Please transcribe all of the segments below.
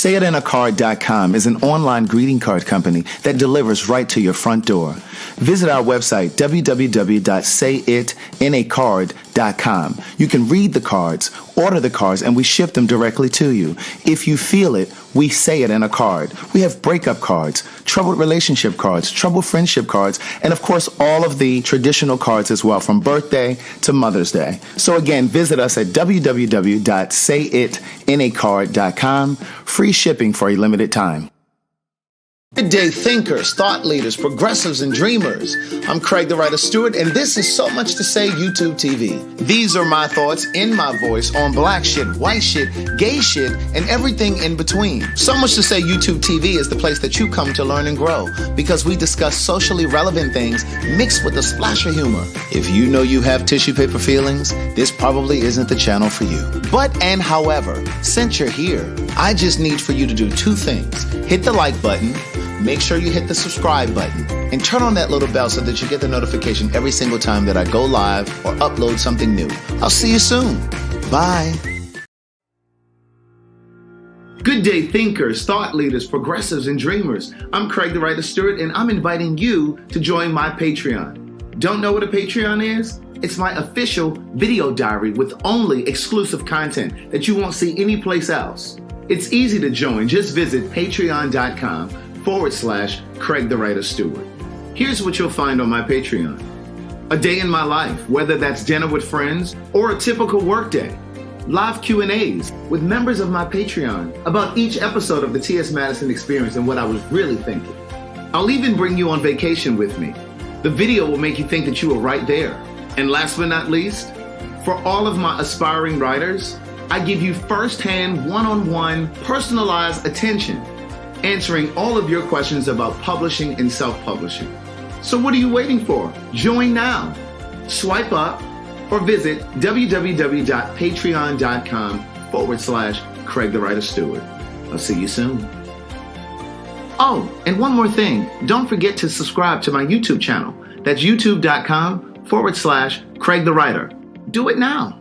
SayItInACard.com is an online greeting card company that delivers right to your front door. Visit our website, www.sayItInACard.com. You can read the cards, order the cards, and we ship them directly to you. If you feel it, we say it in a card. We have breakup cards, troubled relationship cards, troubled friendship cards, and of course all of the traditional cards as well, from birthday to Mother's Day. So again, visit us at www.sayItInACard.com. Free shipping for a limited time. Good day, thinkers, thought leaders, progressives, and dreamers. I'm Craig the Writer Stewart, and this is So Much to Say YouTube TV. These are my thoughts in my voice on black shit, white shit, gay shit, and everything in between. So Much to Say YouTube TV is the place that you come to learn and grow, because we discuss socially relevant things mixed with a splash of humor. If you know you have tissue paper feelings, this probably isn't the channel for you. But and however, since you're here, I just need for you to do two things. Hit the like button, make sure you hit the subscribe button, and turn on that little bell so that you get the notification every single time that I go live or upload something new. I'll see you soon. Bye. Good day, thinkers, thought leaders, progressives, and dreamers. I'm Craig the Writer Stewart, and I'm inviting you to join my Patreon. Don't know what a Patreon is? It's my official video diary with only exclusive content that you won't see anyplace else. It's easy to join. Just visit patreon.com/Craig the Writer Stewart. Here's what you'll find on my Patreon. A day in my life, whether that's dinner with friends or a typical workday. Live Q&As with members of my Patreon about each episode of the T.S. Madison Experience and what I was really thinking. I'll even bring you on vacation with me. The video will make you think that you were right there. And last but not least, for all of my aspiring writers, I give you first-hand, one-on-one, personalized attention, answering all of your questions about publishing and self-publishing. So what are you waiting for? Join now. Swipe up or visit www.patreon.com/Craig the Writer Stewart. I'll see you soon. Oh, and one more thing. Don't forget to subscribe to my YouTube channel. That's youtube.com/Craig the Writer. Do it now.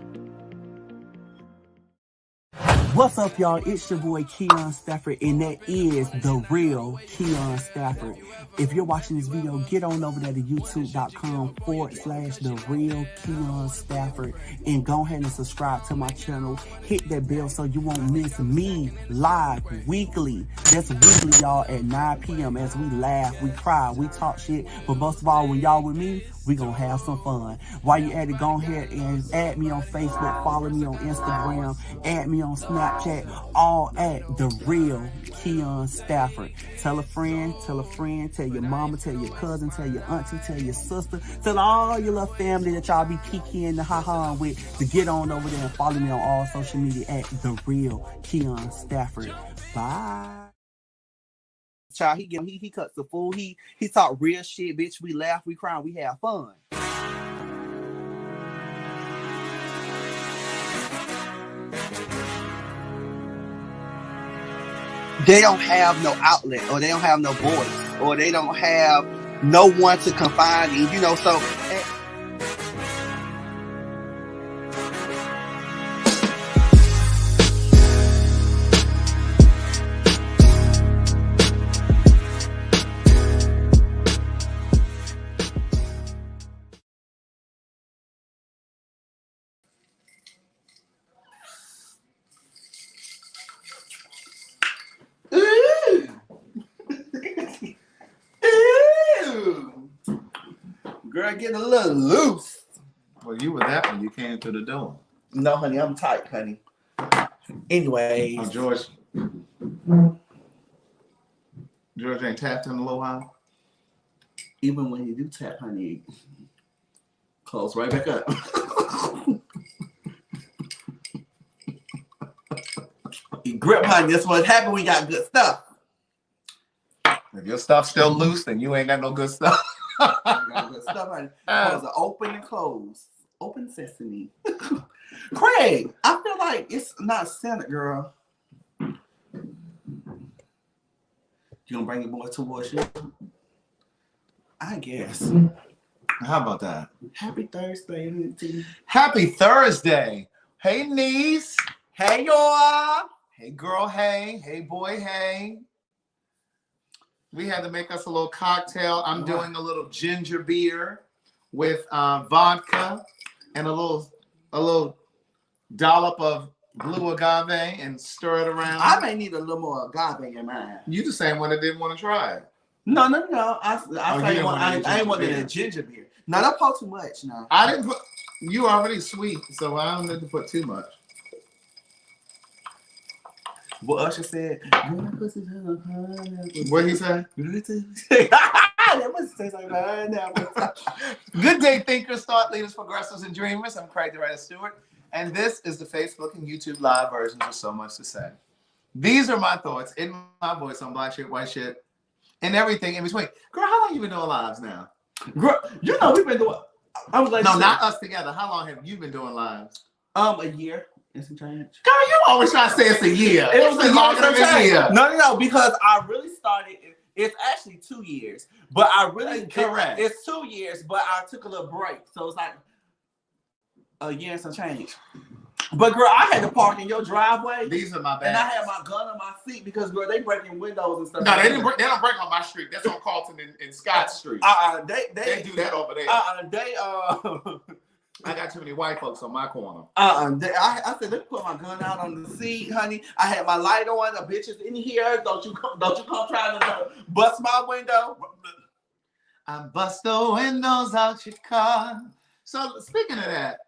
What's up, y'all? It's your boy KeonStafford, and that is the real KeonStafford. If you're watching this video, get on over there to youtube.com/the real KeonStafford and go ahead and subscribe to my channel. Hit that bell so you won't miss me live weekly. That's weekly, y'all, at 9 p.m. as we laugh, we cry, we talk shit. But most of all, when y'all with me, we gonna have some fun. While you at it, go ahead and add me on Facebook, follow me on Instagram, add me on Snapchat, all at the real KeonStafford. Tell a friend, tell your mama, tell your cousin, tell your auntie, tell your sister, tell all your little family that y'all be kikiing and ha-ha with to get on over there and follow me on all social media at the real KeonStafford. Bye. Child, he cuts the fool. He talk real shit, bitch. We laugh, we cry, we have fun. They don't have no outlet, or they don't have no voice, or they don't have no one to confide in, so girl, get a little loose. Well, you were that when you came through the door. No, honey, I'm tight, honey. Anyways. Oh, George ain't tapped in a little while? Even when you do tap, honey, close right back up. You grip, honey. That's what happened when you got good stuff. If your stuff's still loose, then you ain't got no good stuff. Good stuff, honey. Close are open and close. Open sesame. Craig, I feel like it's not centered, girl. You gonna bring your boy towards you? I guess. How about that? Happy Thursday. Happy Thursday. Hey, niece. Hey, y'all. Hey, girl, hey. Hey, boy, hey. We had to make us a little cocktail. I'm doing a little ginger beer with vodka and a little dollop of blue agave and stir it around. I may need a little more agave in mine. You the same one that didn't want to try it. No. I ain't want beer. the ginger beer. No, don't pour too much. No, I didn't put. You already sweet, so I don't need to put too much. what Usher said. What he say? That must taste like pineapple. Good day, thinkers, thought leaders, progressives, and dreamers. I'm Craig the Writer Stewart, and this is the Facebook and YouTube live versions of So Much to Say. These are my thoughts in my voice on black shit, white shit, and everything in between. Girl, how long you been doing lives now? Girl, you know we've been doing. I was like, no, not us together. How long have you been doing lives? A year. And some change. Girl, you always try to say it's a year. It was longer than a year. No, because I really started. It's actually 2 years, but I really correct. It's 2 years, but I took a little break, so it's like a year and some change. But girl, I had to park in your driveway. These are my bags. And I had my gun on my seat because girl, they breaking windows and stuff. No, they didn't. They don't break on my street. That's on Carlton and Scott Street. They do that over there. I got too many white folks on my corner. I said, let me put my gun out on the seat, honey. I had my light on. The bitches in here. Don't you come trying to bust my window. I bust the windows out your car. So speaking of that,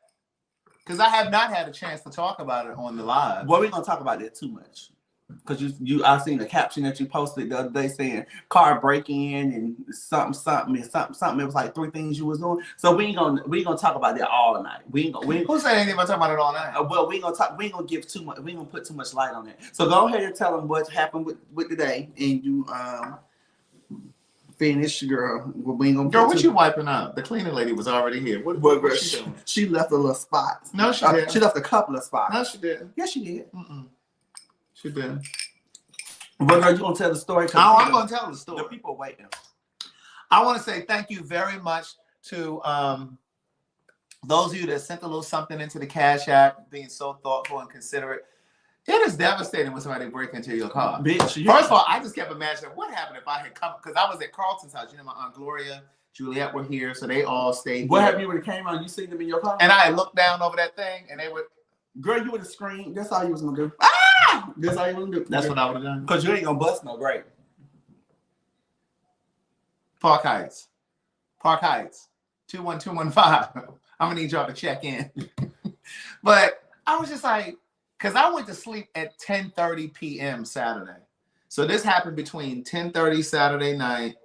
because I have not had a chance to talk about it on the live. Well, we're gonna talk about that too much. Because I seen the caption that you posted the other day saying car break-in and something. It was like 3 things you was doing. So we ain't gonna talk about that all night. Who said anything about talking about it all night? Well, we ain't gonna give too much. We ain't gonna put too much light on it. So go ahead and tell them what happened with today, and you finish, girl. We ain't gonna. Girl, what you wiping up? The cleaning lady was already here. What she doing? She left a little spot. No, she didn't. She left a couple of spots. No, she didn't. Yes, she did. She did. But girl, you gonna tell the story? I'm gonna tell the story. The people are waiting. I want to say thank you very much to those of you that sent a little something into the Cash App, being so thoughtful and considerate. It is devastating when somebody breaks into your car. Bitch, first of all, I just kept imagining what happened if I had come, because I was at Carlton's house. You know, my Aunt Gloria, Juliet were here, so they all stayed. What happened when it came out? You seen them in your car? And I looked down over that thing, and they were. Girl, you would have screamed. That's all you was gonna do. Ah! That's all you was gonna do. That's what I would have done. Because you ain't gonna bust no grape. Park Heights. 21215. I'm gonna need y'all to check in. But I was just like, because I went to sleep at 10:30 p.m. Saturday. So this happened between 10:30 Saturday night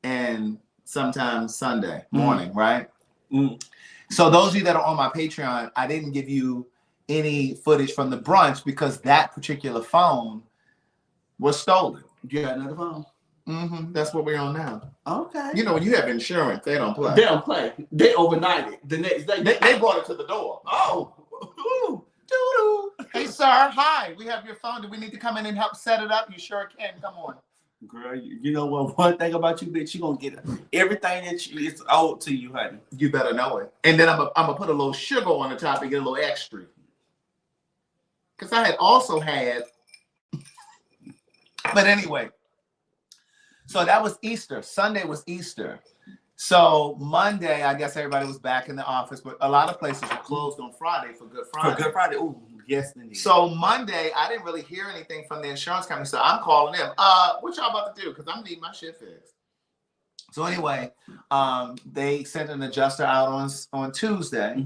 and sometimes Sunday morning, right? So those of you that are on my Patreon, I didn't give you any footage from the brunch because that particular phone was stolen. You got another phone? That's what we're on now. Okay. You know, when you have insurance, they don't play. They don't play. They overnight it. The next day. They brought it to the door. Oh. Doo-doo. Hey, sir. Hi. We have your phone. Do we need to come in and help set it up? You sure can. Come on. Girl, you know what? One thing about you, bitch, you gonna get everything that is owed to you, honey. You better know it. And then I'm gonna put a little sugar on the top and get a little extra. Because I had also had. But anyway. So that was Easter. Sunday was Easter. So Monday, I guess everybody was back in the office, but a lot of places were closed on Friday for Good Friday. For Good Friday, ooh, yes, indeed. So Monday, I didn't really hear anything from the insurance company, so I'm calling them. What y'all about to do? Because I'm needing my shit fixed. So anyway, they sent an adjuster out on Tuesday.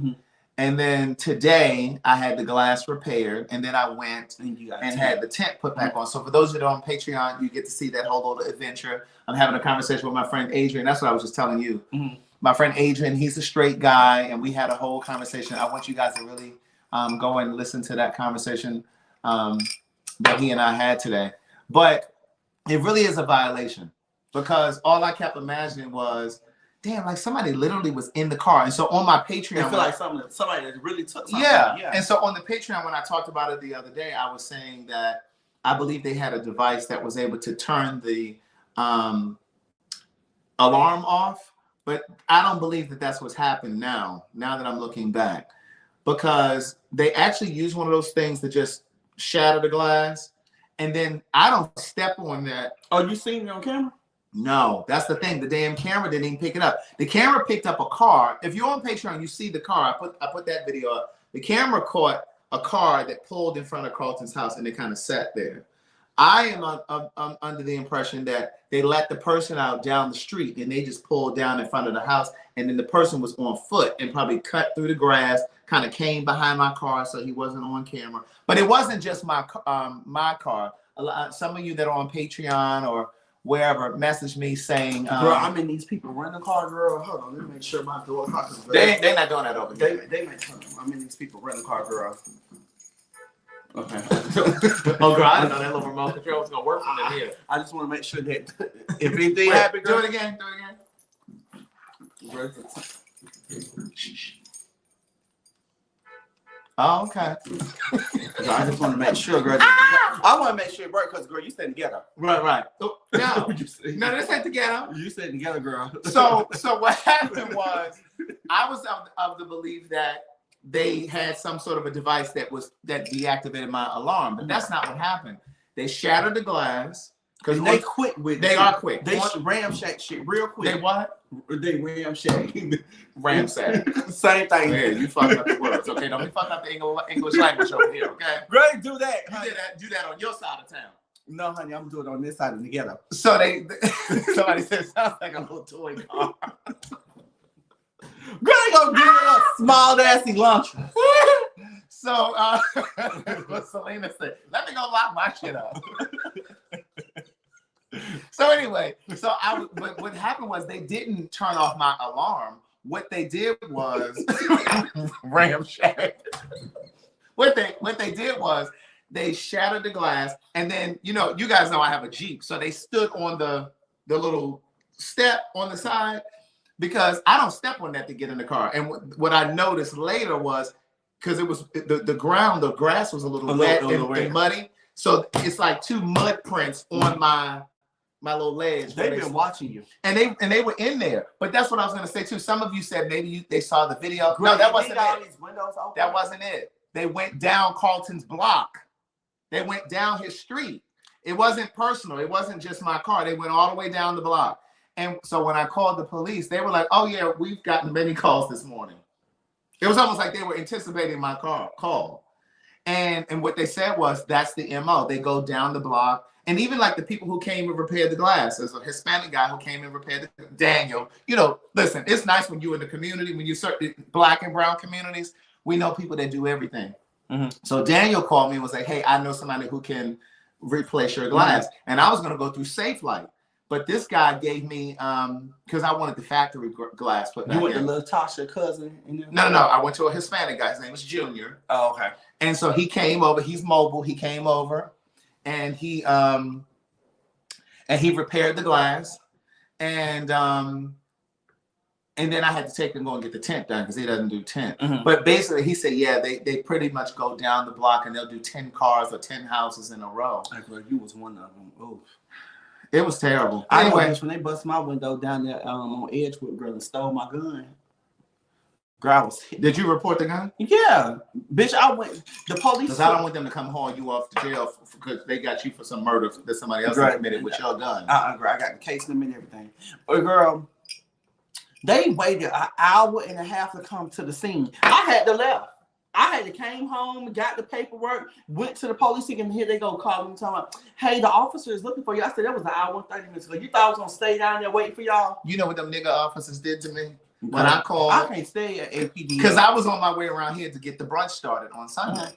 And then today I had the glass repaired, and then I went and had the tent put back on. So for those that are on Patreon, you get to see that whole little adventure. I'm having a conversation with my friend Adrian. That's what I was just telling you. My friend Adrian, he's a straight guy, and we had a whole conversation. I want you guys to really go and listen to that conversation that he and I had today. But it really is a violation because all I kept imagining was, damn, like somebody literally was in the car. And so on my Patreon, I feel like somebody that really took something. Yeah. And so on the Patreon, when I talked about it the other day, I was saying that I believe they had a device that was able to turn the alarm off. But I don't believe that that's what's happened now that I'm looking back. Because they actually use one of those things that just shatter the glass, and then I don't step on that. Oh, you seen it on camera? No, that's the thing. The damn camera didn't even pick it up. The camera picked up a car. If you're on Patreon, you see the car. I put that video up. The camera caught a car that pulled in front of Carlton's house, and it kind of sat there. I am under the impression that they let the person out down the street, and they just pulled down in front of the house, and then the person was on foot and probably cut through the grass, kind of came behind my car, so he wasn't on camera. But it wasn't just my car. Some of you that are on Patreon or wherever message me saying, girl, I'm in these people renting a car, girl. Hold on, let me make sure my door. They're not doing that over there. They might come. I'm in these people renting a car, girl. Okay. Oh, girl, I didn't know that little remote control was gonna work from in here. I just want to make sure that if anything happens, do it again. Oh, okay. I just want to make sure, girl. I want to make sure it works because, girl, you stay together. Right. Oh, no, this ain't together. You stay together, girl. So what happened was, I was of the belief that they had some sort of a device that deactivated my alarm, but that's not what happened. They shattered the glass because they quick with it. They are quick. They ramshack shit real quick. They what? They ramshack. Ramsack. Same thing. Yeah, you fucking up the words. Okay, don't be fucking up the English language over here. Okay. Great, do that. You do that on your side of town. No, honey, I'm doing it on this side of the ghetto. So somebody said sounds like a little toy car. Girl, they gonna give it a small assy lunch. So what Selena said, let me go lock my shit up. So anyway, what happened was they didn't turn off my alarm. What they did was ramshack. What they did was they shattered the glass, and then you guys know I have a Jeep, so they stood on the little step on the side because I don't step on that to get in the car. And what I noticed later was because it was the grass was a little wet and muddy, so it's like two mud prints on my little legs. They've been watching you, and they were in there. But that's what I was going to say too. Some of you said maybe they saw the video. No, that wasn't it. That wasn't it. They went down Carlton's block. They went down his street. It wasn't personal. It wasn't just my car. They went all the way down the block. And so when I called the police, they were like, "Oh yeah, we've gotten many calls this morning." It was almost like they were anticipating my call. And what they said was that's the MO. They go down the block. And even like the people who came and repaired the glass, there's a Hispanic guy who came and repaired Daniel. Listen, it's nice when you're in the community, when you serve Black and brown communities, we know people that do everything. Mm-hmm. So Daniel called me and was like, "Hey, I know somebody who can replace your glass." Mm-hmm. And I was going to go through SafeLight. But this guy gave me, because I wanted the factory glass put back in. You went to little Tasha cousin? No. I went to a Hispanic guy. His name was Junior. Oh, okay. And so he came over. He's mobile. He came over. And he repaired the glass, and then I had to take him and go and get the tent done because he doesn't do tent. Mm-hmm. But basically, he said, yeah, they pretty much go down the block and they'll do 10 cars or 10 houses in a row. Like, you was one of them. Oof. It was terrible. Anyway, when they bust my window down there on Edgewood, girl, and stole my gun. Girl, did you report the gun? Yeah, bitch. I went. The police. Because I don't want them to come haul you off to jail because they got you for some murder that somebody else committed with your gun. Girl, I got the case number and everything. But girl, they waited an hour and a half to come to the scene. I had to left. I had to came home, got the paperwork, went to the police station, and here they go calling me, talking about, "Hey, the officer is looking for you." I said, that was an hour and 30 minutes ago. You thought I was going to stay down there waiting for y'all? You know what them nigga officers did to me? When I called, I can't stay at APD because I was on my way around here to get the brunch started on Sunday,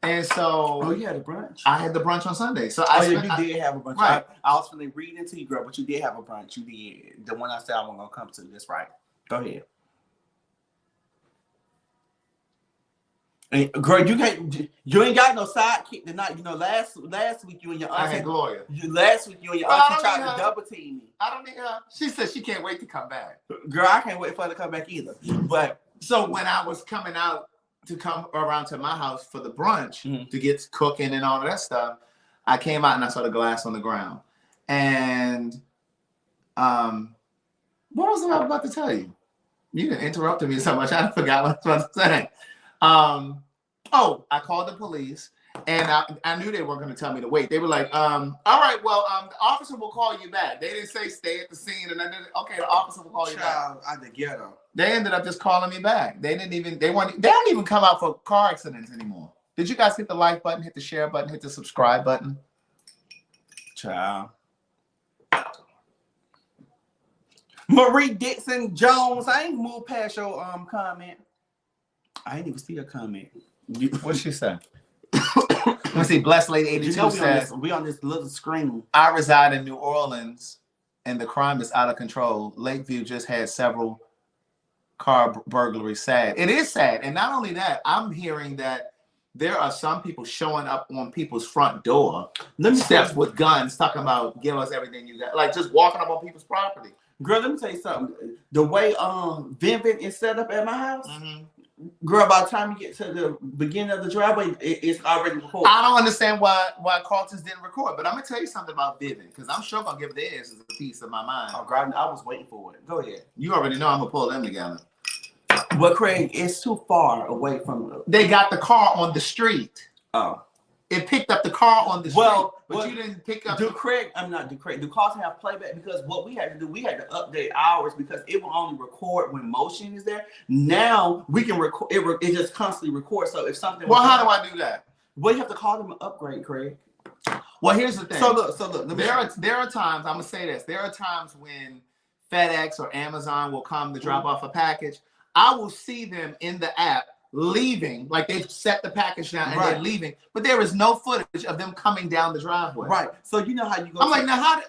and so you had a brunch. I had the brunch on Sunday, so you did have a brunch. Right. I was going to read into you, girl, but you did have a brunch. You did the one I said I wasn't going to come to. That's right. Go ahead. And girl, you ain't got no sidekick tonight. Last week you and your auntie. I had Gloria. Last week you and your auntie tried to double team me. I don't need her. She said she can't wait to come back. Girl, I can't wait for her to come back either. But so when I was coming out to come around to my house for the brunch to get cooking and all of that stuff, I came out and I saw the glass on the ground. And what was I about to tell you? You interrupted me so much I forgot what I was about to say. I called the police, And I knew they weren't going to tell me to wait. They were like, all right, well, the officer will call you back. They didn't say stay at the scene. And I didn't, okay, the officer will call you back. Out the ghetto. They ended up just calling me back. They don't even come out for car accidents anymore. Did you guys hit the like button, hit the share button, hit the subscribe button? Child. Marie Dixon Jones, I ain't moved past your comment. I ain't even see a comment. What'd she say? Let's see. Blessed Lady 82 says, we on this little screen. I reside in New Orleans and the crime is out of control. Lakeview just had several car burglaries. Sad. It is sad. And not only that, I'm hearing that there are some people showing up on people's front door, steps with guns, talking about give us everything you got. Like just walking up on people's property. Girl, let me tell you something. The way Vivint is set up at my house, girl, by the time you get to the beginning of the driveway, it's already recorded. I don't understand why Carlton's didn't record, but I'm gonna tell you something about Vivint, because I'm sure gonna give theirs as a piece of my mind. Oh, God, I was waiting for it. Go ahead. You already know I'm gonna pull them together. But Craig, it's too far away from. They got the car on the street. Oh. It picked up the car on the street, but you didn't pick up. Do Carlton have playback? Because what we had to do, we had to update ours because it will only record when motion is there. Now we can record it just constantly records. So if something how do I do that? Well, you have to call them an upgrade, Craig. Well, here's the thing. So look. There are times, I'm gonna say this. There are times when FedEx or Amazon will come to drop off a package. I will see them in the app leaving, like they've set the package down and they're leaving, but there is no footage of them coming down the driveway. Right. So you know how you go. I'm like, now how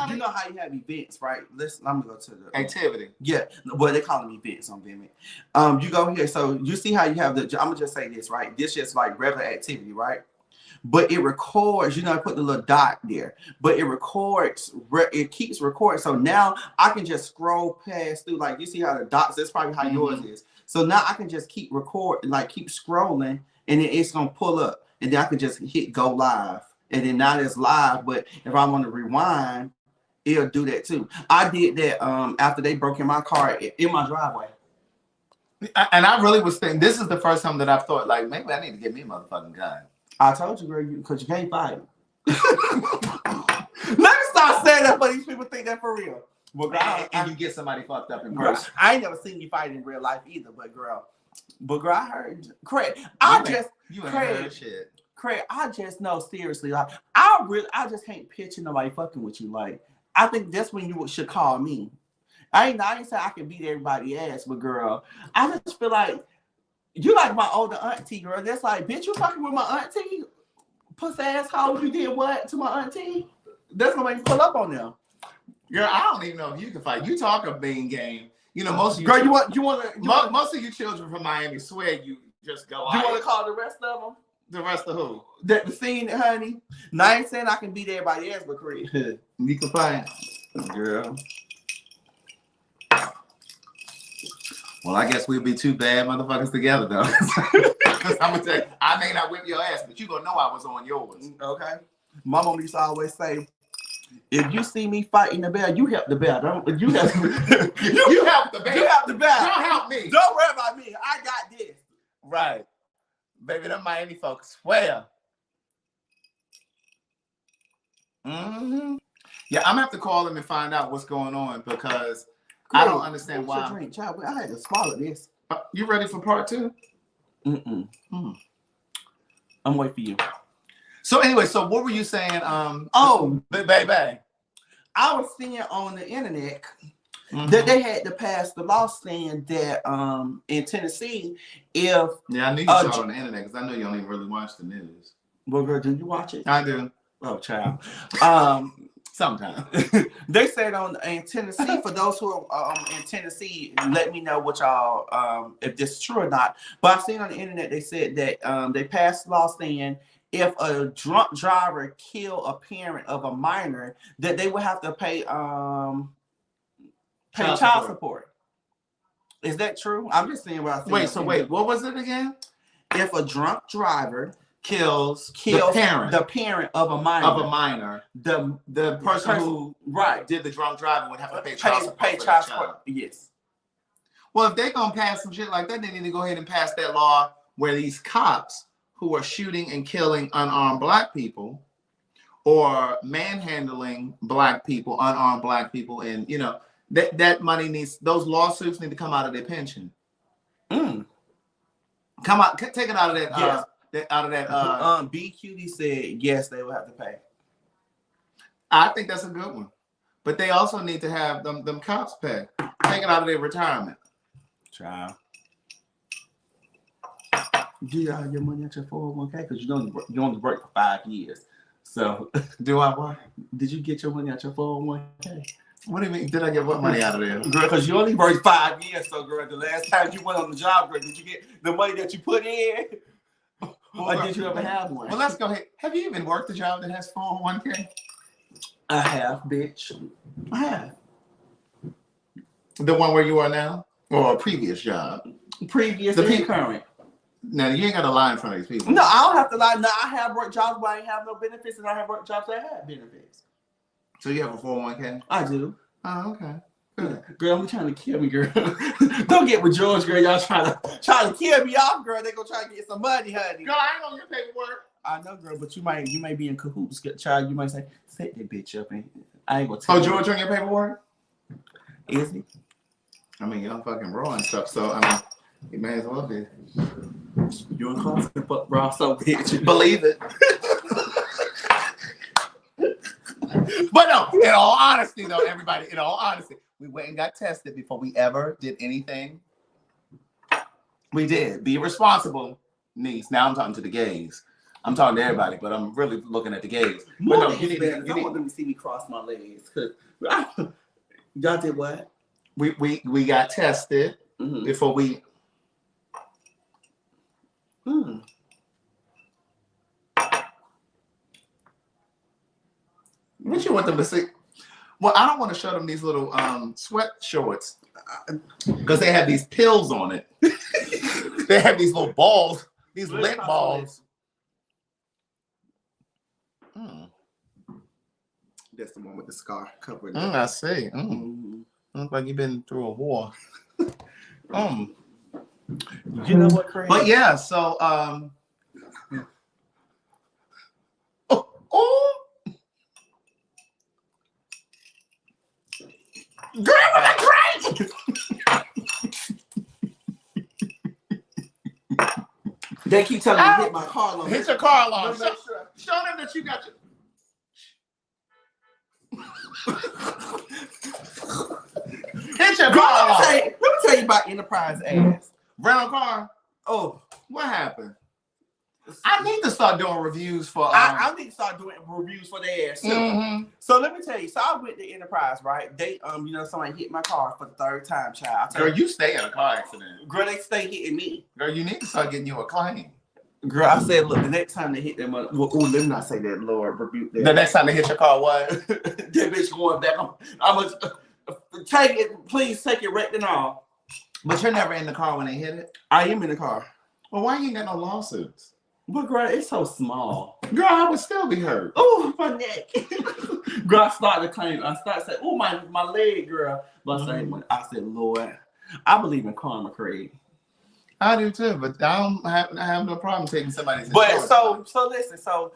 you know how you have events, right? Listen, I'm gonna go to the activity. Yeah. Well, they call them events on Vimeo. You go here, so you see how you have the. I'm gonna just say this, right? This just like regular activity, right? But it records, you know, I put the little dot there, but it records, it keeps recording. So now I can just scroll past through, like you see how the dots, that's probably how yours is. So now I can just keep recording, like keep scrolling, and then it's gonna pull up, and then I can just hit go live, and then now it's live. But if I want to rewind, it'll do that too. I did that after they broke in my car in my driveway. And I really was thinking, this is the first time that I've thought, like, maybe I need to get me a motherfucking gun. I told you, girl, because you can't fight. Let me stop saying that, but these people think that for real. Well, girl, and you get somebody fucked up in person. I ain't never seen you fight in real life either, but girl, I heard Craig. Craig, I just know seriously, like I just can't picture nobody fucking with you. Like, I think that's when you should call me. I ain't saying I can beat everybody's ass, but girl, I just feel like you like my older auntie, girl. That's like, bitch, you fucking with my auntie? Pussy asshole, you did what to my auntie? That's gonna make me pull up on them. Girl, I don't even know if you can fight. You talk a bean game. You know, most of you. Girl, most of you children from Miami swear you just go. You want to call the rest of them? The rest of who? The scene, honey. Now I ain't saying I can beat everybody else, but Craig, you can fight, girl. Well, I guess we'll be two bad motherfuckers together, though. I'm gonna tell you, I may not whip your ass, but you gonna know I was on yours. Okay. My mom used to always say, if you see me fighting the bear, you help the bear. You help you help the bear. You help the bear. Don't help me. Don't worry about me. I got this. Right. Baby, them Miami folks swear. Yeah, I'm gonna have to call them and find out what's going on because I don't understand why. Drink, child. I had to swallow this. You ready for part 2? I'm waiting for you. So anyway, so what were you saying? Baby. I was seeing on the internet that they had to pass the law saying that in Tennessee, if I knew you saw it on the internet because I know you don't even really watch the news. Well, girl, do you watch it? I do. Oh, child. Sometimes they said in Tennessee, for those who are in Tennessee, let me know what y'all if this is true or not. But I've seen on the internet they said that they passed the law saying if a drunk driver kill a parent of a minor, that they would have to pay child support. Is that true? I'm just saying what I see. Wait, what was it again? If a drunk driver kills the parent of a minor, the person who did the drunk driving would have to pay child support. Yes. Well, if they're gonna pass some shit like that, they need to go ahead and pass that law where these cops who are shooting and killing unarmed Black people, or manhandling Black people, unarmed Black people, and you know that money needs, those lawsuits need to come out of their pension. Come out, take it out of that. Yes. Out of that. BQD said yes, they will have to pay. I think that's a good one, but they also need to have them cops pay. Take it out of their retirement. Child. Do you have your money at your 401k? Because you only work for 5 years. So Do I what? did you get your money out your 401k? What do you mean? Did I get what money out of there? Girl, because you only worked 5 years. So girl, the last time you went on the job, girl, did you get the money that you put in? Or did you ever have one? Well, let's go ahead. Have you even worked a job that has 401k? I have, bitch. I have. The one where you are now? Or a previous job? Previous The and current. Now, you ain't got to lie in front of these people. No, I don't have to lie. No, I have worked jobs where I ain't have no benefits, and I have worked jobs that have benefits. So you have a 401k? I do. Oh, okay. Good. Girl, I'm trying to kill me, girl. Don't get with George, girl. Y'all trying to kill me off, girl. They gonna try to get some money, honey. Girl, I ain't on your paperwork. I know, girl, but you may be in cahoots, child. You might say, set that bitch up, and I ain't gonna tell Oh, you. George on your paperwork? Is he? I mean, y'all fucking raw and stuff, so I mean, you may as well be. You in constant fuck raw, so bitch. Believe it. But no, in all honesty, though, everybody, in all honesty, we went and got tested before we ever did anything. We did. Be responsible, niece. Now I'm talking to the gays. I'm talking to everybody, but I'm really looking at the gays. But no, you need, I want them to see me cross my legs. Y'all did what? We got tested before we. What you want them to see? Well, I don't want to show them these little sweat shorts because they have these pills on it. They have these little balls, these lint balls. That's the one with the scar covered. I see. Looks like you've been through a war. You know what, Craig? But yeah, so grab it, Craig! They keep telling me to hit my car alarm. Hit your car alarm. Show them that you got your. Hit your car alarm. Let me tell you about Enterprise ass. Rental car. Oh, What happened? I need to start doing reviews for. I need to start doing reviews for their ass too. So let me tell you. So I went to Enterprise, right? They, somebody hit my car for the 3rd time, child. Girl, you stay in a car accident. Girl, they stay hitting me. Girl, you need to start getting you a claim. Girl, I said, look, the next time they hit them, let me not say that, Lord, rebuke that. The next time they hit your car, what? That bitch going back. I'm gonna take it. Please take it right now. But you're never in the car when they hit it. I am in the car. Well, why you ain't got no lawsuits? But girl, it's so small. Girl, I would still be hurt. Oh, my neck. Girl, I started to claim. I started to say, oh, my leg, girl. But I said, Lord, I believe in karma, Craig. I do too, but I have no problem taking somebody's. But so listen, so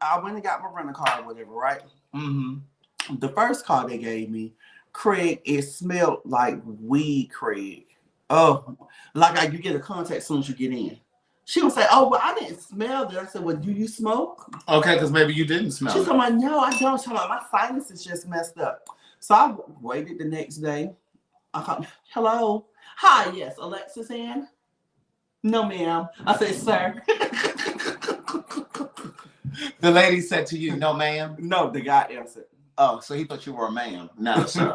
I went and got my rental car or whatever, right? The first car they gave me, Craig, it smelled like weed, Craig. Oh, like you get a contact as soon as you get in. She would say, oh, well, I didn't smell that. I said, well, do you smoke? Okay, because maybe you didn't smell it. She's like, no, I don't. She's like, my sinus is just messed up. So I waited the next day. I called, hello. Hi, yes, Alexis in? No, ma'am. I said, sir. The lady said to you, no, ma'am? No, the guy answered. Oh, so he thought you were a ma'am, not a sir.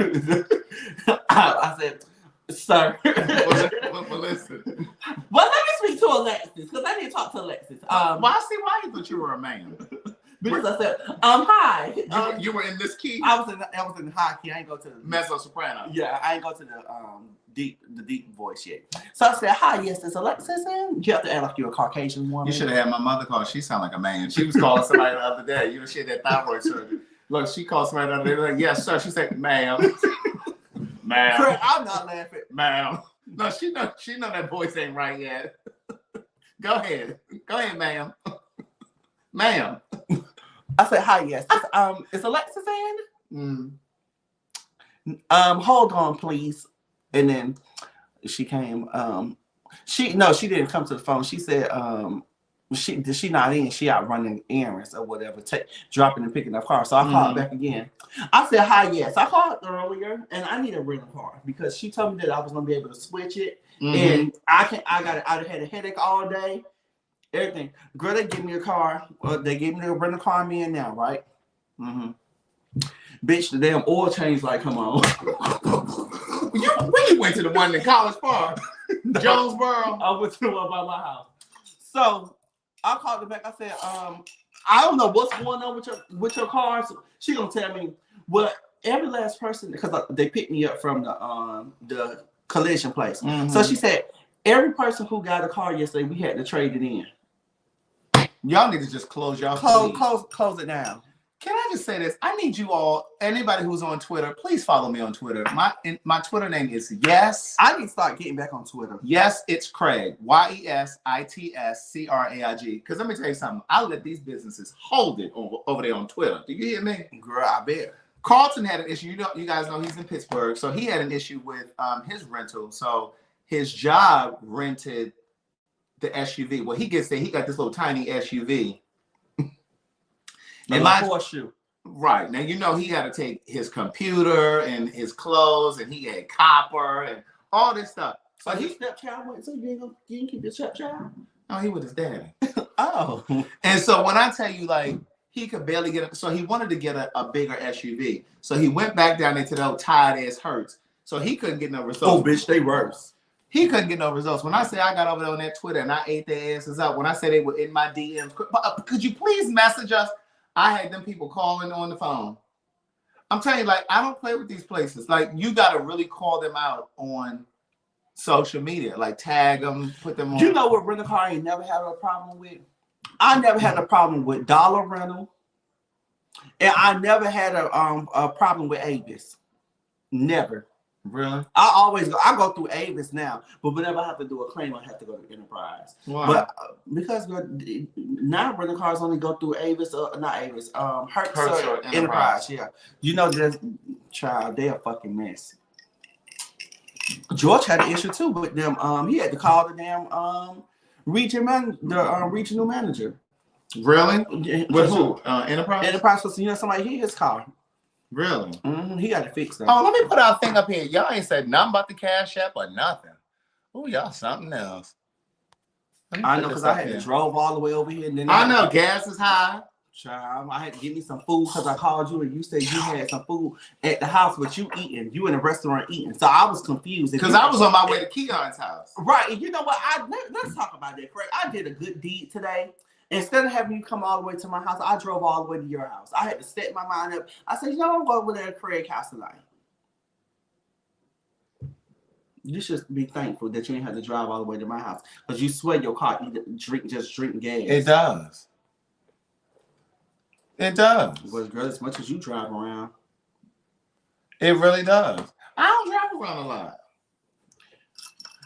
I said, sir. Well, listen. Well, let me speak to Alexis, because I need to talk to Alexis. Well, I see why you thought you were a ma'am. Because I said, hi. You were in this key? I was in the high key. I ain't go to the mezzo soprano. Yeah, I ain't go to the deep voice yet. So I said, hi, yes, is Alexis in? You have to act like you're a Caucasian woman. You should have had my mother call. She sound like a man. She was calling somebody the other day. You know, she had that thyroid surgery. Look, she called somebody the other day. Like, yes, sir. She said, ma'am. Ma'am. Craig, I'm not laughing. Ma'am. No, she know that voice ain't right yet. Go ahead, ma'am. Ma'am. I said, hi, yes. Is Alexis in? Mm. Hold on, please. And then she came. She didn't come to the phone. She said, she not in. She out running errands or whatever, dropping and picking up cars. So I called back again. I said, hi, yes. I called earlier, and I need a rental car because she told me that I was gonna be able to switch it, and I had a headache all day. Everything. Girl, they give me a car. They gave me a rental car. Me in now, right? Bitch, the damn oil change light come on. When you went to the one in College Park, Jonesboro? I went to the one by my house. So I called her back. I said, I don't know what's going on with your car. So she gonna tell me. Well, every last person, because they picked me up from the collision place. So she said every person who got a car yesterday, we had to trade it in. Y'all need to just close it down. Can I just say this? I need you all, anybody who's on Twitter, please follow me on Twitter. My Twitter name is Yes. I need to start getting back on Twitter. Yes, it's Craig. YESITSCRAIG. Because let me tell you something. I let these businesses hold it over there on Twitter. Do you hear me? Girl, I bet. Carlton had an issue. You guys know he's in Pittsburgh. So he had an issue with his rental. So his job rented the SUV. Well, he gets there. He got this little tiny SUV. And my horseshoe. Right. Now, you know, he had to take his computer and his clothes, and he had copper and all this stuff. So his stepchild went, so you didn't keep your stepchild? No, he with his daddy. Oh. And so when I tell you, like, he could barely get it. So he wanted to get a bigger SUV. So he went back down into those tired-ass Hertz. So he couldn't get no results. Oh, bitch, they worse. He couldn't get no results. When I say I got over there on that Twitter and I ate their asses up, when I say they were in my DMs, could you please message us? I had them people calling on the phone. I'm telling you, like, I don't play with these places. Like, you got to really call them out on social media. Like, tag them, put them on. You know what rental car I ain't never had a problem with? I never had a problem with Dollar Rental. And I never had a problem with Avis. Never. Really? I go through Avis now, but whenever I have to do a claim, I have to go to Enterprise. Wow. But because now rental cars only go through Avis, not Avis, Hertz or Enterprise. Yeah, you know that child, they are fucking messy. George had an issue too with them. He had to call the damn regional manager. Really? Yeah, with who? Enterprise. Enterprise, so you know somebody hit his car. Really? He got to fix that. Oh, let me put our thing up here. Y'all ain't said nothing about the Cash App or nothing. Oh, y'all something else. I know, because I had to drove all the way over here. And then I know gas is high. Child, I had to give me some food because I called you and you said you had some food at the house, but you eating. You in a restaurant eating. So I was confused. Because I was on my way to Keon's house. Right. And you know what? Let's talk about that, Craig. I did a good deed today. Instead of having you come all the way to my house, I drove all the way to your house. I had to set my mind up. I said, you know, I'm going over there to Craig's house tonight. You should be thankful that you ain't have to drive all the way to my house. Because you swear your car drink gas. It does. It does. But girl, as much as you drive around. It really does. I don't drive around a lot.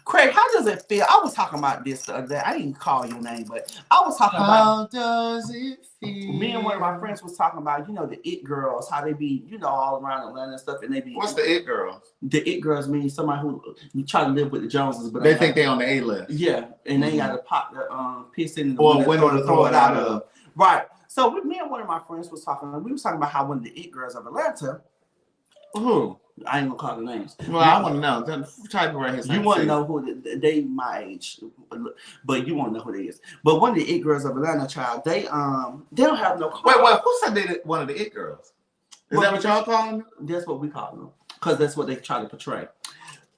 Craig, how does it feel? I was talking about this the other day. I didn't call your name, but I was talking about how does it feel? Me and one of my friends was talking about, you know, the it girls, how they be, you know, all around Atlanta and stuff, and they be. What's the it girls? The it girls mean somebody who try to live with the Joneses, but they think they on the A list. Yeah, and they got to pop the piss in the window to throw it out of. Right. So me and one of my friends was talking. We was talking about how one of the it girls of Atlanta. Who? I ain't gonna call the names. Well, I want to know. Try to write his name. You want to know who they my age, but you want to know who they is. But one of the it girls of Atlanta, child, they don't have no car. Wait, who said they one of the it girls? Is that what y'all call them? That's what we call them, because that's what they try to portray.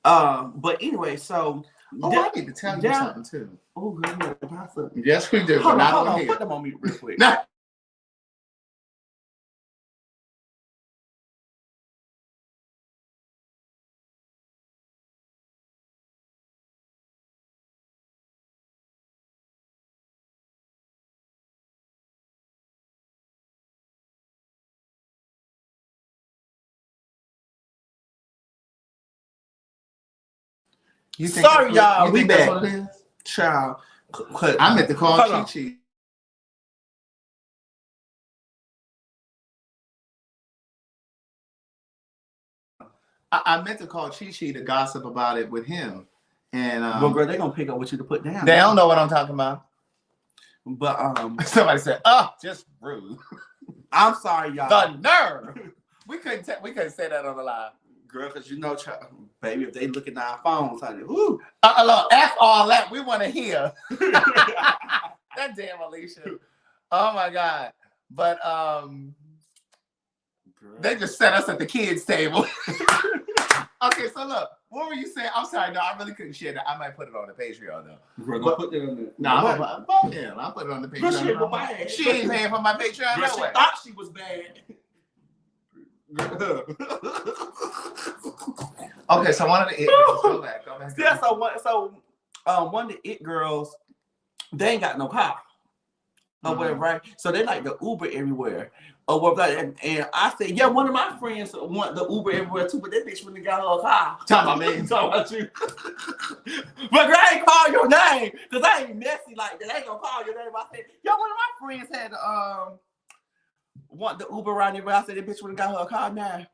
But anyway, so I need to tell you something too. Oh, girl, yes, we do. Hold on, put them on mute real quick. No. Sorry, y'all. We back. Child. I meant to call Chi Chi. I meant to call Chi Chi to gossip about it with him. And well, girl, they're gonna pick up what you to put down. They don't know what I'm talking about. But somebody said, "Oh, just rude." I'm sorry, y'all. The nerve. We couldn't say that on the live, girl, because you know, baby, if they looking at our phones, honey, whoo. Look, F all that. We want to hear that damn Alicia. Oh my God. But they just set us at the kids' table. Okay, so look, what were you saying? I'm sorry, no, I really couldn't share that. I might put it on the Patreon though. We're gonna put it on the I'll put it on the Patreon. She ain't paying for my Patreon. Girl, No she way. thought she was bad. Okay, so one of the it girls, go back. Yeah, so one of the it girls, they ain't got no car. Or whatever, right? So they like the Uber everywhere. Or whatever. And I said, yeah, one of my friends want the Uber everywhere too, but that bitch wouldn't got her a car. Talking about me. Talking about you. But girl, I ain't call your name. Because I ain't messy like that. I ain't gonna call your name. I said, yo, one of my friends had want the Uber around everywhere. I said, that bitch wouldn't got her a car now.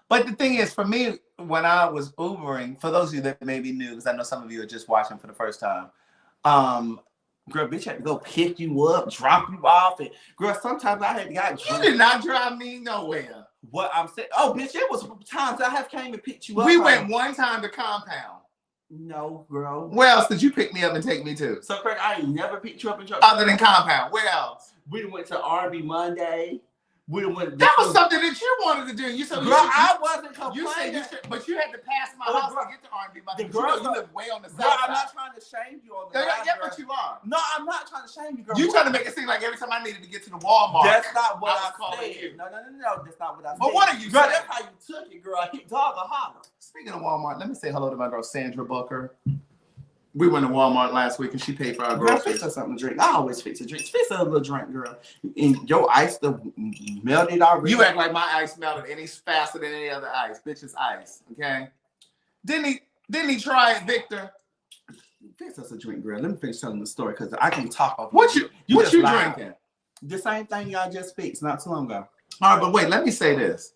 But the thing is, for me, when I was Ubering, for those of you that maybe new, because I know some of you are just watching for the first time, girl, bitch had to go pick you up, drop you off, and girl, sometimes I had to got. You did not drive me nowhere. What I'm saying? Oh, bitch, it was times I have came and picked you up. We went one time to Compound. No, girl. Where else did you pick me up and take me to? So, Craig, I ain't never picked you up and dropped you. Other than Compound, where else? We went to R&B Monday. We went. That was something that you wanted to do. You said, girl, I wasn't complaining. You said you should, but you had to pass my house to get to R&B Monday. The girl, you live way on the south side. I'm not trying to shame you on the yeah, but you are. No, I'm not trying to shame you, girl. You trying to make it seem like every time I needed to get to the Walmart. That's not what I said. You. No, that's not what I said. But what are you girl, saying? That's how you took it, girl. Hit dog or holler. Speaking of Walmart, let me say hello to my girl Sandra Booker. We went to Walmart last week and she paid for our groceries. Fix her something to drink. I always fix a drink. Fix her a little drink, girl. And your ice melted already. You act like my ice melted any faster than any other ice. Bitch, it's ice. Okay. Didn't he try it, Victor? Fix us a drink, girl. Let me finish telling the story because I can talk over what you drinking? The same thing y'all just fixed not too long ago. All right, but wait, let me say this.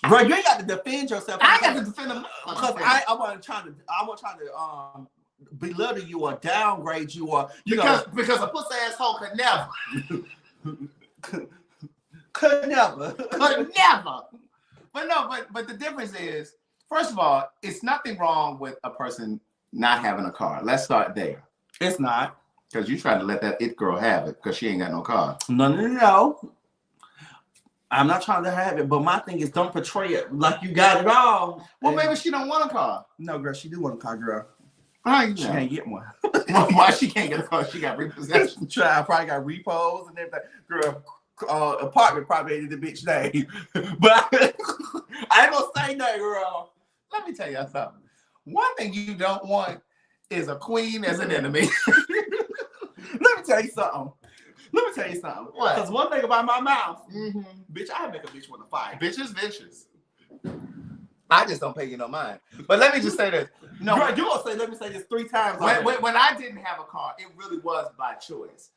Girl, you ain't got to defend yourself. I got to defend them. Because I wasn't trying to belittle you or downgrade you or because a pussy asshole could never could never but the difference is, first of all, it's nothing wrong with a person not having a car. Let's start there. It's not, because you trying to let that it girl have it because she ain't got no car. No, I'm not trying to have it, but my thing is don't portray it like you got it all. Well, maybe she don't want a car. No, girl, she do want a car, girl. She can't get one. Why she can't get a car? She got repossession. I probably got repos and everything. Girl, apartment probably ain't the bitch name. But I ain't gonna say that, girl. Let me tell you something. One thing you don't want is a queen as an enemy. Let me tell you something. What? Because one thing about my mouth, bitch, I make a bitch want to fight. Bitch is vicious. I just don't pay you no mind. But let me just say this. No, girl, you gonna say, let me say this 3 times. When I didn't have a car, it really was by choice.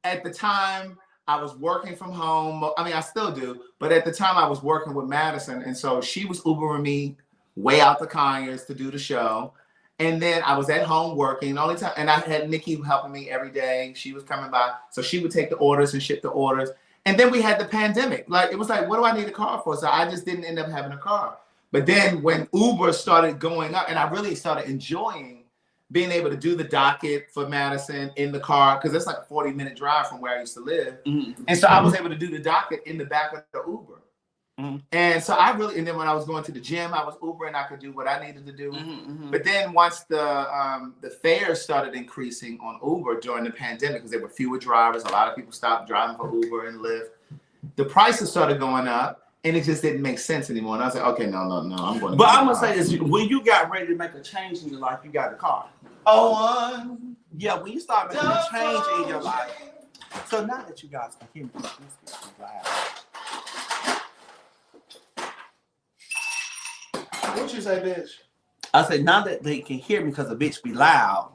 At the time, I was working from home. I mean, I still do. But at the time, I was working with Madison. And so she was Ubering me way out to Conyers to do the show. And then I was at home working. The only time, and I had Nikki helping me every day. She was coming by. So she would take the orders and ship the orders. And then we had the pandemic. Like, it was like, what do I need a car for? So I just didn't end up having a car. But then when Uber started going up, and I really started enjoying being able to do the docket for Madison in the car, because it's like a 40-minute drive from where I used to live. And so I was able to do the docket in the back of the Uber. And so and then when I was going to the gym, I was Ubering, I could do what I needed to do. But then once the fares started increasing on Uber during the pandemic, because there were fewer drivers, a lot of people stopped driving for Uber and Lyft, the prices started going up. And it just didn't make sense anymore. And I was like, okay, no, I'm going to. But I'm going to say this. When you got ready to make a change in your life, you got a car. Yeah, when you start making a change in your life. So now that you guys can hear me, this is loud. What you say, bitch? I said, now that they can hear me because a bitch be loud,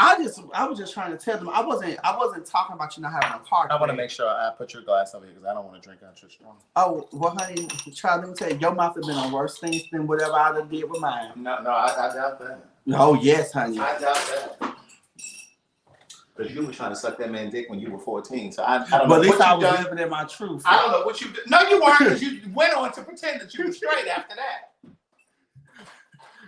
I was just trying to tell them. I wasn't talking about you not having a car. I want to make sure I put your glass over here because I don't want to drink out your straw. Oh, well, honey, child, let me tell you, your mouth has been on worse things than whatever I done did with mine. No, I doubt that. Oh, yes, honey. I doubt that. Because you were trying to suck that man dick when you were 14. So I don't know. But at least what I you was done. living in my truth. I don't know what you did. No, you weren't, because you went on to pretend that you were straight after that.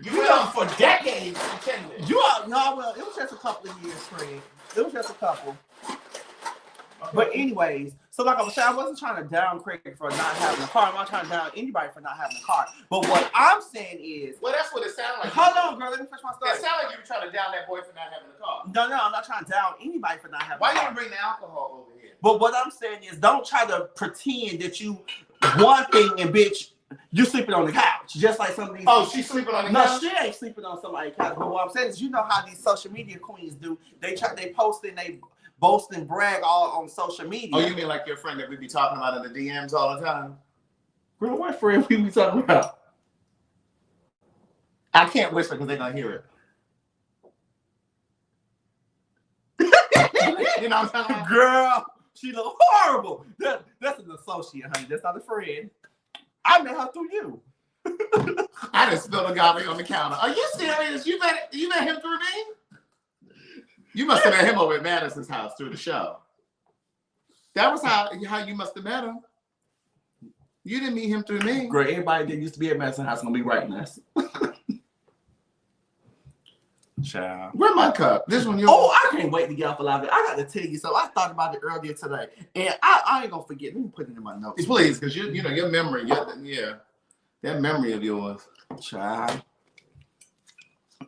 You went on for decades pretending. No, well, it was just a couple of years, Fred. It was just a couple. But anyways, so like I was saying, I wasn't trying to down Craig for not having a car. I'm not trying to down anybody for not having a car. But what I'm saying is... Well, that's what it sounded like. Hold on, girl. Let me finish my story. It sounded like you were trying to down that boy for not having a car. No, I'm not trying to down anybody for not having a car. Why you didn't bring the alcohol over here? But what I'm saying is don't try to pretend that you one thing and bitch, you sleeping on the couch. Just like some of these... Oh, she's sleeping on the couch? No, she ain't sleeping on somebody's couch. But what I'm saying is, you know how these social media queens do. They post and they boast and brag all on social media. Oh, you mean like your friend that we be talking about in the DMs all the time? Girl, what friend we be talking about? I can't whisper because they're going to hear it. You know what I'm talking about? Girl, she look horrible. That's an associate, honey. That's not a friend. I met her through you. I just spilled agave on the counter. Are you serious? You met him through me? You must have met him over at Madison's house through the show. That was how you must have met him. You didn't meet him through me. Girl, everybody that used to be at Madison's house gonna be writing us. Child. Where's my cup? This one, yours? Oh, I can't wait to get off a live. I got to tell you something. I thought about it earlier today, and I ain't gonna forget. Let me put it in my notes. Please, because you know your memory, that memory of yours. Child.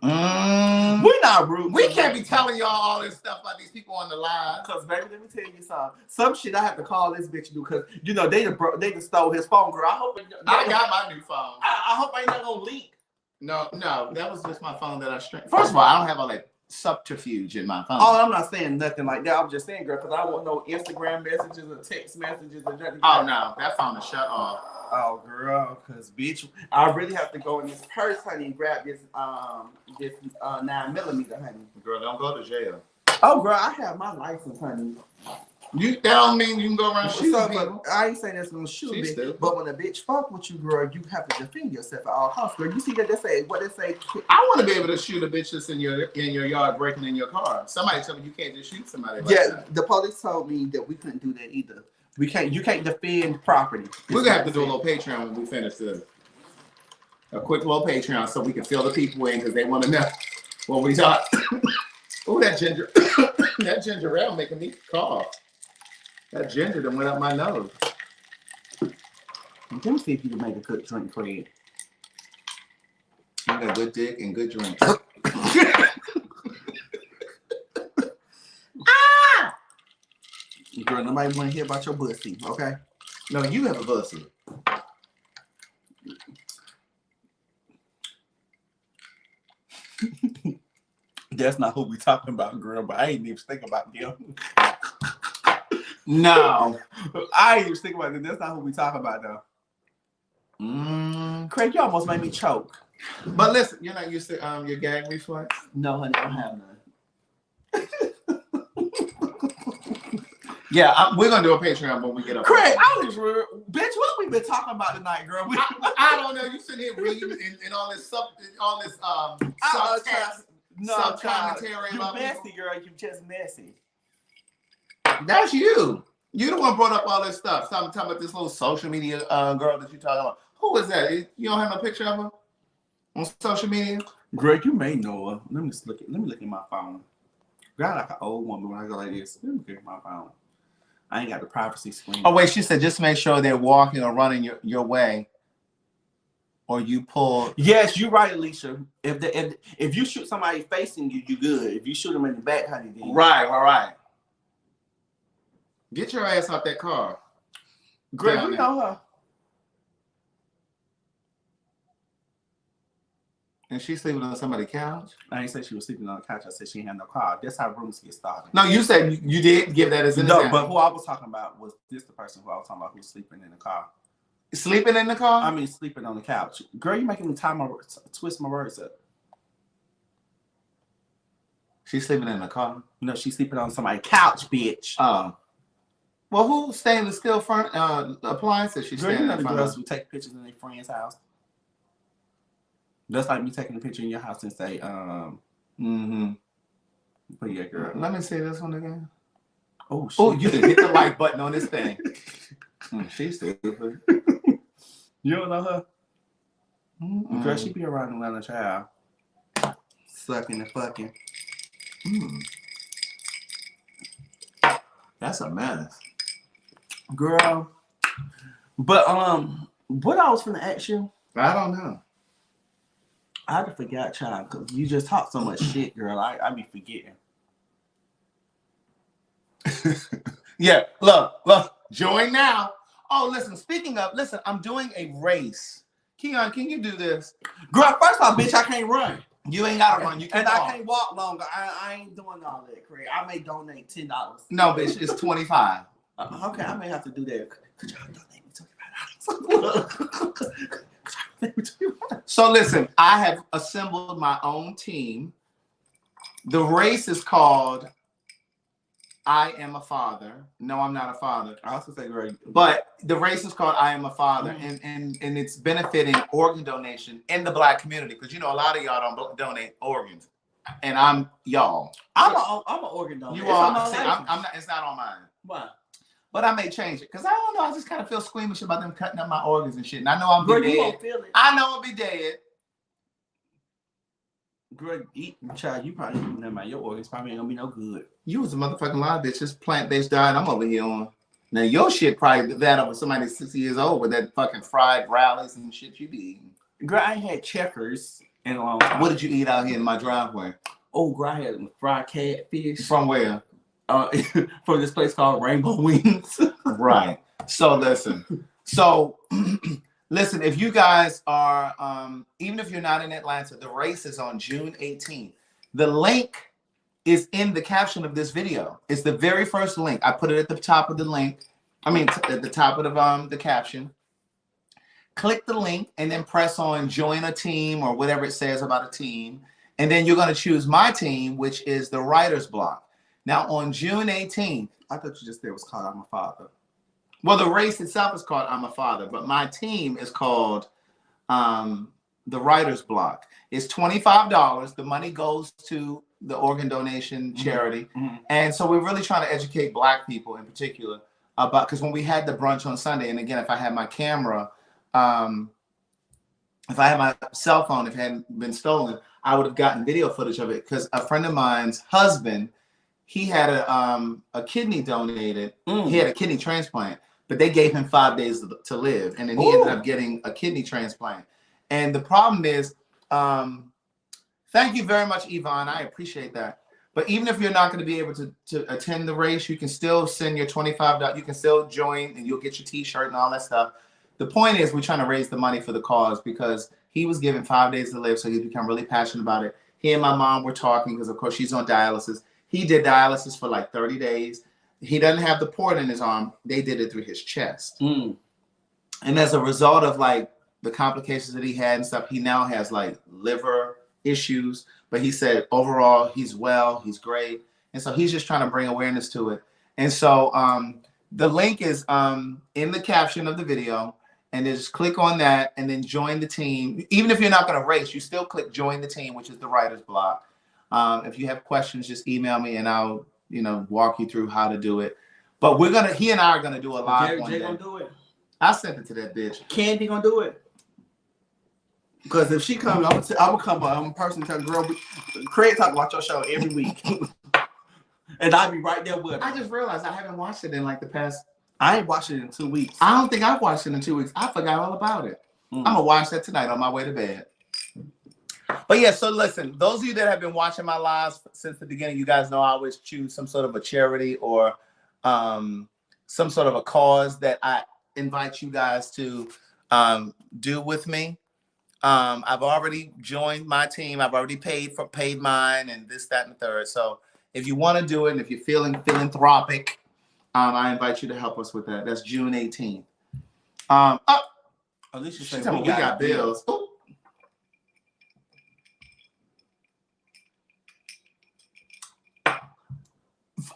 We're not rude. We can't be telling y'all all this stuff about these people on the line. Because, baby, let me tell you something. Some shit I have to call this bitch because, you know, they just stole his phone, girl. I got my new phone. I hope I ain't not gonna leak. No, that was just my phone that I straightened. First of all, I don't have all that subterfuge in my phone. Oh, I'm not saying nothing like that. I'm just saying, girl, because I want no Instagram messages or text messages or nothing. Oh, no. That phone is shut off. Oh, girl, because, bitch, I really have to go in this purse, honey, and grab this 9mm, honey. Girl, don't go to jail. Oh, girl, I have my license, honey. That don't mean you can go around shooting people. I ain't saying that's gonna shoot bitch, but when a bitch fuck with you, girl, you have to defend yourself at all costs, girl. You see that they say what they say. I want to be able to shoot a bitch that's in your yard breaking in your car. Somebody told me you can't just shoot somebody. Like that. The police told me that we couldn't do that either. We can't. You can't defend property. We're gonna have to do a little Patreon when we finish this. A quick little Patreon so we can fill the people in because they want to know what we talk. Oh, that ginger ale making me cough. That ginger that went up my nose. Let me see if you can make a good drink, Craig. I got good dick and good drink. Ah! Girl, nobody want to hear about your pussy, okay? No, you have a pussy. That's not who we talking about, girl, but I ain't even thinking about them. No. I ain't even thinking about them. That's not who we talking about, though. Craig, you almost made me choke. But listen, you're not used to your gag reflex? No, honey, I don't have none. Yeah, we're going to do a Patreon when we get up. Craig, bitch, what we been talking about tonight, girl? I don't know. You sitting here reading and all this commentary you about messy, people. girl. You just messy. That's you. You the one brought up all this stuff. So I'm talking about this little social media girl that you talking about. Who is that? You don't have no picture of her on social media? Greg, you may know her. Let me look at my phone. Girl, like an old woman when I go like this. Let me look at my phone. I ain't got the privacy screen. Oh wait, she said just make sure they're walking or running your way, or you pull. Yes, you're right, Alicia. If you shoot somebody facing you, you good. If you shoot them in the back, honey, then right, all right. Get your ass out that car. Greg, you know her. And she's sleeping on somebody's couch? I ain't say she was sleeping on the couch. I said she ain't had no car. That's how rooms get started. No, you said you did give that as an example. But who I was talking about was the person who I was talking about who's sleeping in the car. Sleeping in the car? I mean, sleeping on the couch. Girl, you making me twist my words up. She's sleeping in the car. No, she's sleeping on somebody's couch, bitch. Well, who's stainless steel appliances? She's Girl, you staying know in the front girls of. who take pictures in their friend's house. That's like me taking a picture in your house and say, but yeah, girl. Let me see this one again. Oh, shit. Oh, you can hit the like button on this thing. She's stupid. You don't know her? Girl, she be around Atlanta, child. Sucking and fucking. That's a mess. Girl. But what I was finna ask you? I don't know. I had to forget, child, because you just talk so much shit, girl. I be forgetting. Yeah, look, join now. Oh, listen, I'm doing a race. Keon, can you do this? Girl, first off, bitch, I can't run. You ain't gotta run. You can walk. I can't walk longer. I ain't doing all that, Craig. I may donate $10. No, bitch, it's 25. Okay, I may have to do that. Could y'all donate me $25? So listen, I have assembled my own team. The race is called I Am a Father. No, I'm not a father. I also say, girl, but the race is called I Am a Father, and it's benefiting organ donation in the Black community, because you know a lot of y'all don't donate organs, and I'm y'all. I'm an organ donor. You are. See, I'm not. It's not on mine. Why? But I may change it, because I don't know. I just kind of feel squeamish about them cutting up my organs and shit. And I know I'm dead. You won't feel it. I know I'll be dead. Girl, child, you probably never mind. Your organs probably ain't gonna be no good. You was a motherfucking lie, bitch. This plant-based diet I'm over here on. Now your shit probably that over somebody 60 years old with that fucking fried rallies and shit you be eating. Girl, I ain't had checkers in a long time. What did you eat out here in my driveway? Oh, girl, I had fried catfish. From where? From this place called Rainbow Wings. Right. So listen. Listen, if you guys are, even if you're not in Atlanta, the race is on June 18th. The link is in the caption of this video. It's the very first link. I put it at the top of the link. At the top of the caption. Click the link and then press on join a team or whatever it says about a team. And then you're going to choose my team, which is the writer's block. Now on June 18th. I thought you just said it was called I'm a Father. Well, the race itself is called I'm a Father, but my team is called the writer's block. It's $25. The money goes to the organ donation charity. And so we're really trying to educate Black people in particular about, because when we had the brunch on Sunday, and again, if I had my camera, if I had my cell phone, if it hadn't been stolen, I would have gotten video footage of it, because a friend of mine's husband, he had a kidney donated. He had a kidney transplant, but they gave him 5 days to live. And then he ended up getting a kidney transplant. And the problem is, thank you very much, Yvonne. I appreciate that. But even if you're not going to be able to attend the race, you can still send your $25. You can still join and you'll get your t-shirt and all that stuff. The point is, we're trying to raise the money for the cause, because he was given 5 days to live. So he's become really passionate about it. He and my mom were talking, because of course she's on dialysis. He did dialysis for like 30 days. He doesn't have the port in his arm. They did it through his chest. And as a result of like the complications that he had and stuff, he now has like liver issues. But he said overall, he's well, he's great. And so he's just trying to bring awareness to it. And so the link is in the caption of the video. And then just click on that and then join the team. Even if you're not going to race, you still click join the team, which is the writer's block. If you have questions, just email me and I'll, walk you through how to do it. But he and I are gonna do a live one day. Gonna do it. I sent it to that bitch. Candy gonna do it. Because if she comes, I'm gonna come. I'm a person tell the girl, Craig talk about your show every week, and I'll be right there with her. I just realized I haven't watched it in like the past. I ain't watched it in 2 weeks. I don't think I've watched it in 2 weeks. I forgot all about it. I'm gonna watch that tonight on my way to bed. But yeah, so listen, those of you that have been watching my lives since the beginning, you guys know I always choose some sort of a charity or some sort of a cause that I invite you guys to do with me. I've already joined my team. I've already paid mine and this, that, and the third. So if you want to do it, and if you're feeling philanthropic, I invite you to help us with that. That's June 18th. Alicia She said told me we got bills. Ooh.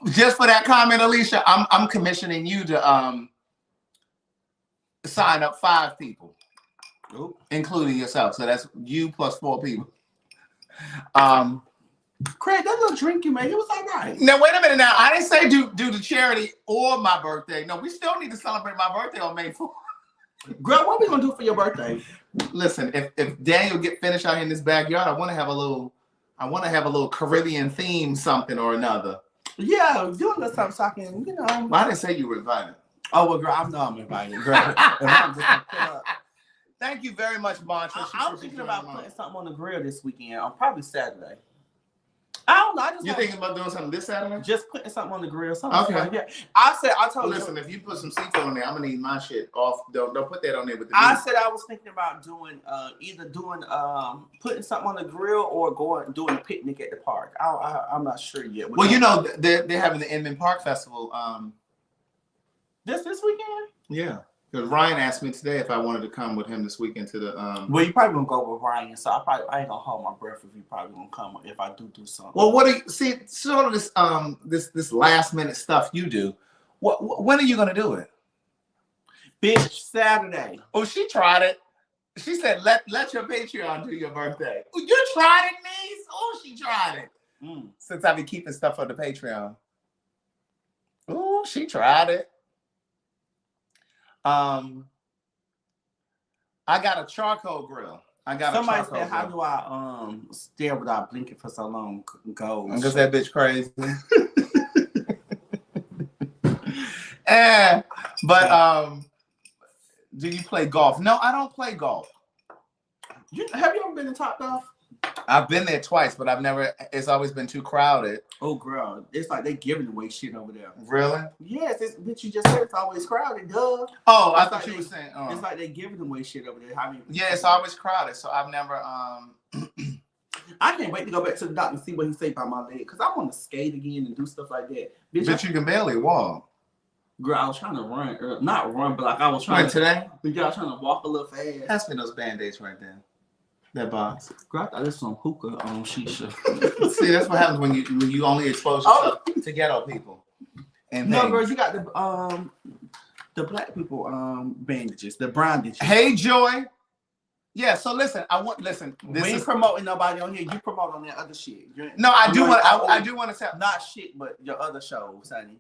Just for that comment, Alicia, I'm commissioning you to sign up 5 people, including yourself. So that's you plus 4 people. Craig, that little drink you made, it was all right. Now wait a minute. Now I didn't say do the charity or my birthday. No, we still need to celebrate my birthday on May 4th. Girl, what are we gonna do for your birthday? Listen, if Daniel get finished out here in this backyard, I want to have a little Caribbean theme, something or another. Yeah, do a little something so I can, you know. Well, I didn't say you were invited. Oh well, girl, I know I'm invited, girl. And I'm just gonna put up. Thank you very much, Mantra. I'm thinking about putting something on the grill this weekend. On probably Saturday. I don't know. You thinking about doing something this Saturday? Just putting something on the grill. Something Okay. Like that. I told you. Listen, if you put some seafood on there, I'm gonna need my shit off. Don't put that on there with the I meat. said I was thinking about doing either putting something on the grill or doing a picnic at the park. I'm not sure yet. Well, you know they're having the Inman Park Festival. This weekend? Yeah. Because Ryan asked me today if I wanted to come with him this weekend to the. Well, you probably gonna go with Ryan, so I ain't gonna hold my breath if you probably gonna come if I do something. Well, what do you see? Sort of this last minute stuff you do. When are you gonna do it? Bitch, Saturday. Oh, she tried it. She said, "Let your Patreon do your birthday." Oh, you tried it, niece. Oh, she tried it. Since I've been keeping stuff on the Patreon. Oh, she tried it. I got a charcoal grill. Somebody said, "How do I stare without blinking for so long?" Go. Because that bitch crazy. But do you play golf? No, I don't play golf. Have you ever been to Top Golf? I've been there twice, but I've never. It's always been too crowded. Oh, girl, it's like they giving away shit over there. Really? Yes, bitch. You just said it's always crowded, duh. Oh, I thought you were saying. It's like they giving away shit over there. Yeah, it's always crowded, so I've never. I can't wait to go back to the doctor and see what he say about my leg, because I want to skate again and do stuff like that. Bitch, you can barely walk. Girl, I was trying to run, not run, but like I was trying today. Yeah, I was trying to walk a little fast. Pass me those Band-Aids right there. That box. Girl, I thought this was some hookah on shisha. See, that's what happens when you only expose yourself to ghetto people. And no, girl, you got the black people bandages, the brandages. Hey, Joy. Yeah. So listen, We ain't promoting nobody on here. You promote on that other shit. No, I do want to say not shit, but your other shows, honey.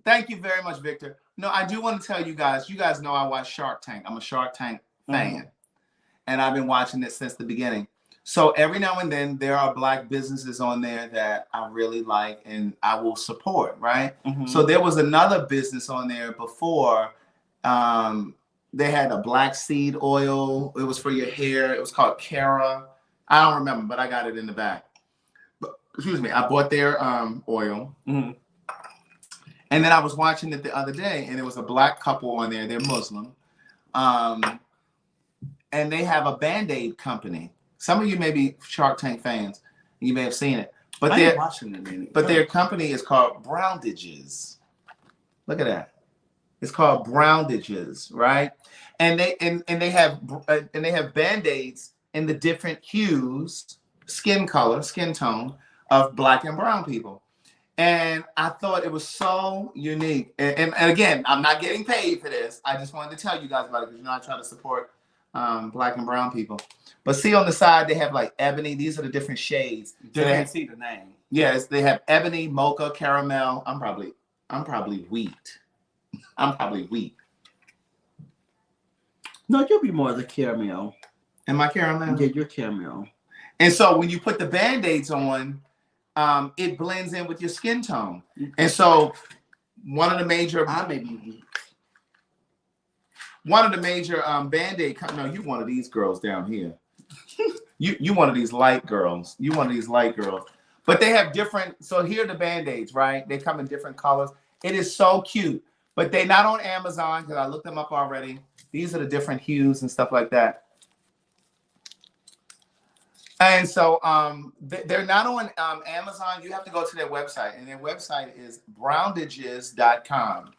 Thank you very much, Victor. No, I do want to tell you guys. You guys know I watch Shark Tank. I'm a Shark Tank fan. And I've been watching it since the beginning. So every now and then there are black businesses on there that I really like and I will support, right? So there was another business on there before. They had a black seed oil. It was for your hair. It was called Cara. I don't remember, but I got it in the back. Excuse me. I bought their oil. And then I was watching it the other day and there was a black couple on there. They're Muslim. And they have a Band-Aid company. Some of you may be Shark Tank fans. You may have seen it. But their company is called Browndages. Look at that. It's called Browndages, right? And they have Band-Aids in the different hues, skin tone of black and brown people. And I thought it was so unique. And again, I'm not getting paid for this. I just wanted to tell you guys about it because I try to support black and brown people. But see on the side, they have like ebony. These are the different shades. They can't see the name. Yes, they have ebony, mocha, caramel. I'm probably wheat. I'm probably wheat. No, you'll be more of the caramel. Am I caramel? Yeah, you're caramel. And so when you put the Band-Aids on, it blends in with your skin tone. And so one of the major Band-Aid no, you one of these girls down here. you one of these light girls. You one of these light girls. But they have different, so here are the Band-Aids, right? They come in different colors. It is so cute. But they're not on Amazon because I looked them up already. These are the different hues and stuff like that. And so they're not on Amazon. You have to go to their website. And their website is browndages.com.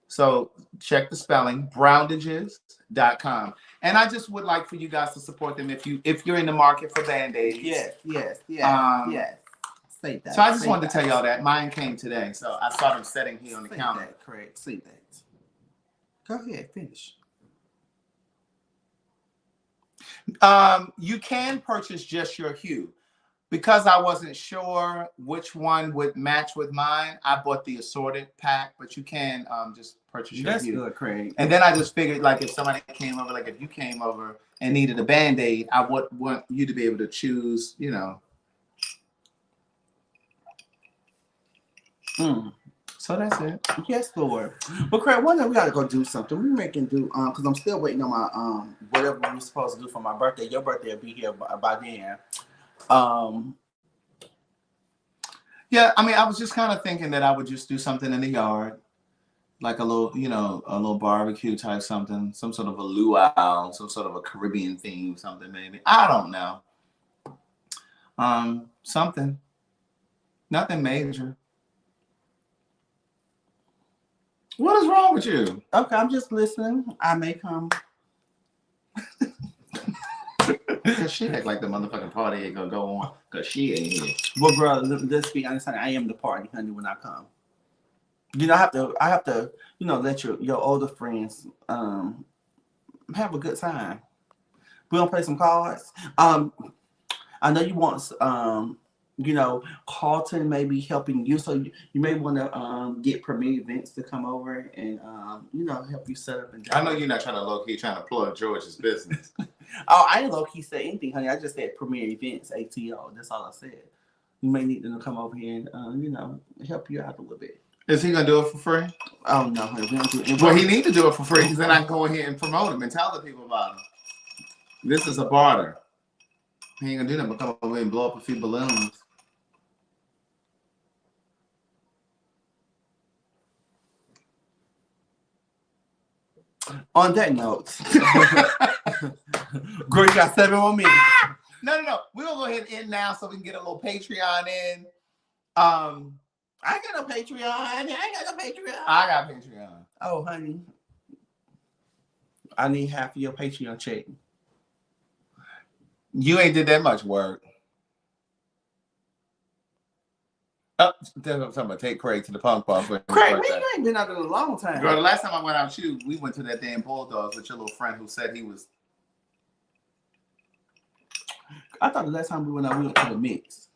So check the spelling, browndages.com. And I just would like for you guys to support them if you're in the market for Band-Aids. Yes. Say that. So I just wanted to tell y'all that mine came today. So I saw them setting here on the counter. That, Craig. Say that. Go ahead, finish. You can purchase just your hue. Because I wasn't sure which one would match with mine, I bought the assorted pack, but you can just purchase your That's hue. good, Craig. And then I just figured, like, if somebody came over, like if you came over and needed a Band-Aid, I would want you to be able to choose, you know. So that's it. Yes, Lord. But Craig, one day we gotta go do something. We making do because I'm still waiting on my whatever we're supposed to do for my birthday. Your birthday will be here by then. Yeah, I mean, I was just kind of thinking that I would just do something in the yard, like a little, you know, a little barbecue type something, some sort of a luau, some sort of a Caribbean theme, something maybe. I don't know. Something. Nothing major. What is wrong with you? Okay, I'm just listening. I may come. Cause she act like the motherfucking party ain't gonna go on. Cause she ain't here. Well, bro, let's be honest. I am the party, honey. When I come, you know, I have to, you know, let your older friends have a good time. We gonna play some cards. I know you want you know, Carlton may be helping you, so you may want to get Premier Events to come over and you know, help you set up. And I know you're not trying to low key trying to plug George's business. Oh, I didn't low key say anything, honey. I just said Premier Events, ATO. That's all I said. You may need them to come over here and you know, help you out a little bit. Is he gonna do it for free? Oh no, honey, we don't do it. Well, he need to do it for free because then I can go ahead and promote him and tell the people about him. This is a barter. He ain't gonna do nothing but come over and blow up a few balloons. On that note, girl, you got 7 more minutes. No. We're gonna go ahead and end now so we can get a little Patreon in. I ain't got no Patreon. I got Patreon. Oh, honey. I need half of your Patreon check. You ain't did that much work. Oh, I'm talking about take Craig to the punk bar. Craig, we ain't been out in a long time. Girl, the last time I went out with you, we went to that damn Bulldogs with your little friend who said he was. I thought the last time we went out, we went to the Mix.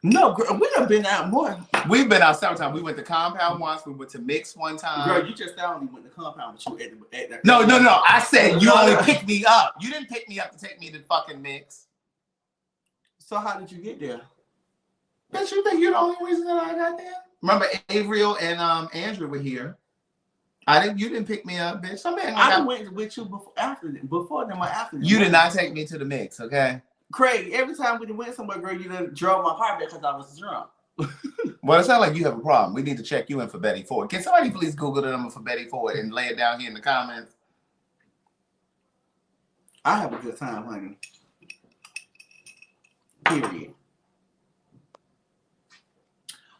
No, girl, we done been out more. We've been out several times. We went to Compound once. We went to Mix one time. Girl, you just only went to Compound with you at the No. I said you only picked me up. You didn't pick me up to take me to fucking Mix. So how did you get there? Bitch, you think you're the only reason that I got there? Remember, Avriel and Andrew were here. You didn't pick me up, bitch. I went with you before them or after them. You did not take me to the Mix, okay? Craig, every time we went somewhere, girl, you done drove my car back because I was drunk. Well, it sounds like you have a problem. We need to check you in for Betty Ford. Can somebody please Google the number for Betty Ford and lay it down here in the comments? I have a good time, honey. Period.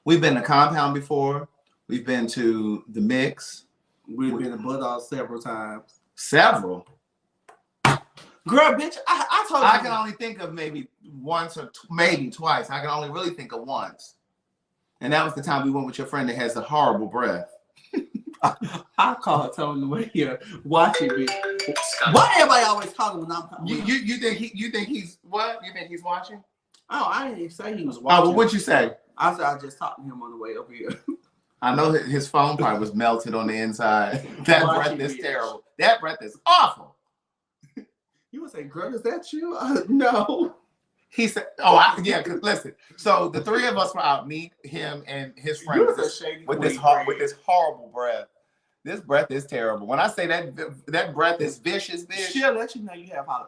We've been to Compound before. We've been to the Mix. We've been to Bulldog several times. Several? Girl, bitch, I told you. I can only think of maybe once or maybe twice. I can only really think of once. And that was the time we went with your friend that has a horrible breath. I call her telling the way here. Watch it, bitch. Why everybody always calling when I'm calling? You think he's what? You think he's watching? Oh, I didn't even say he was watching. Oh, well, what'd you say? I said I just talked to him on the way over here. I know his phone probably was melted on the inside. That breath is terrible. That breath is awful. You would say, girl, is that you? No. He said, yeah, because listen. So the three of us were out, me, him, and his friend with this horrible breath. This breath is terrible. When I say that breath is vicious, bitch. She'll let you know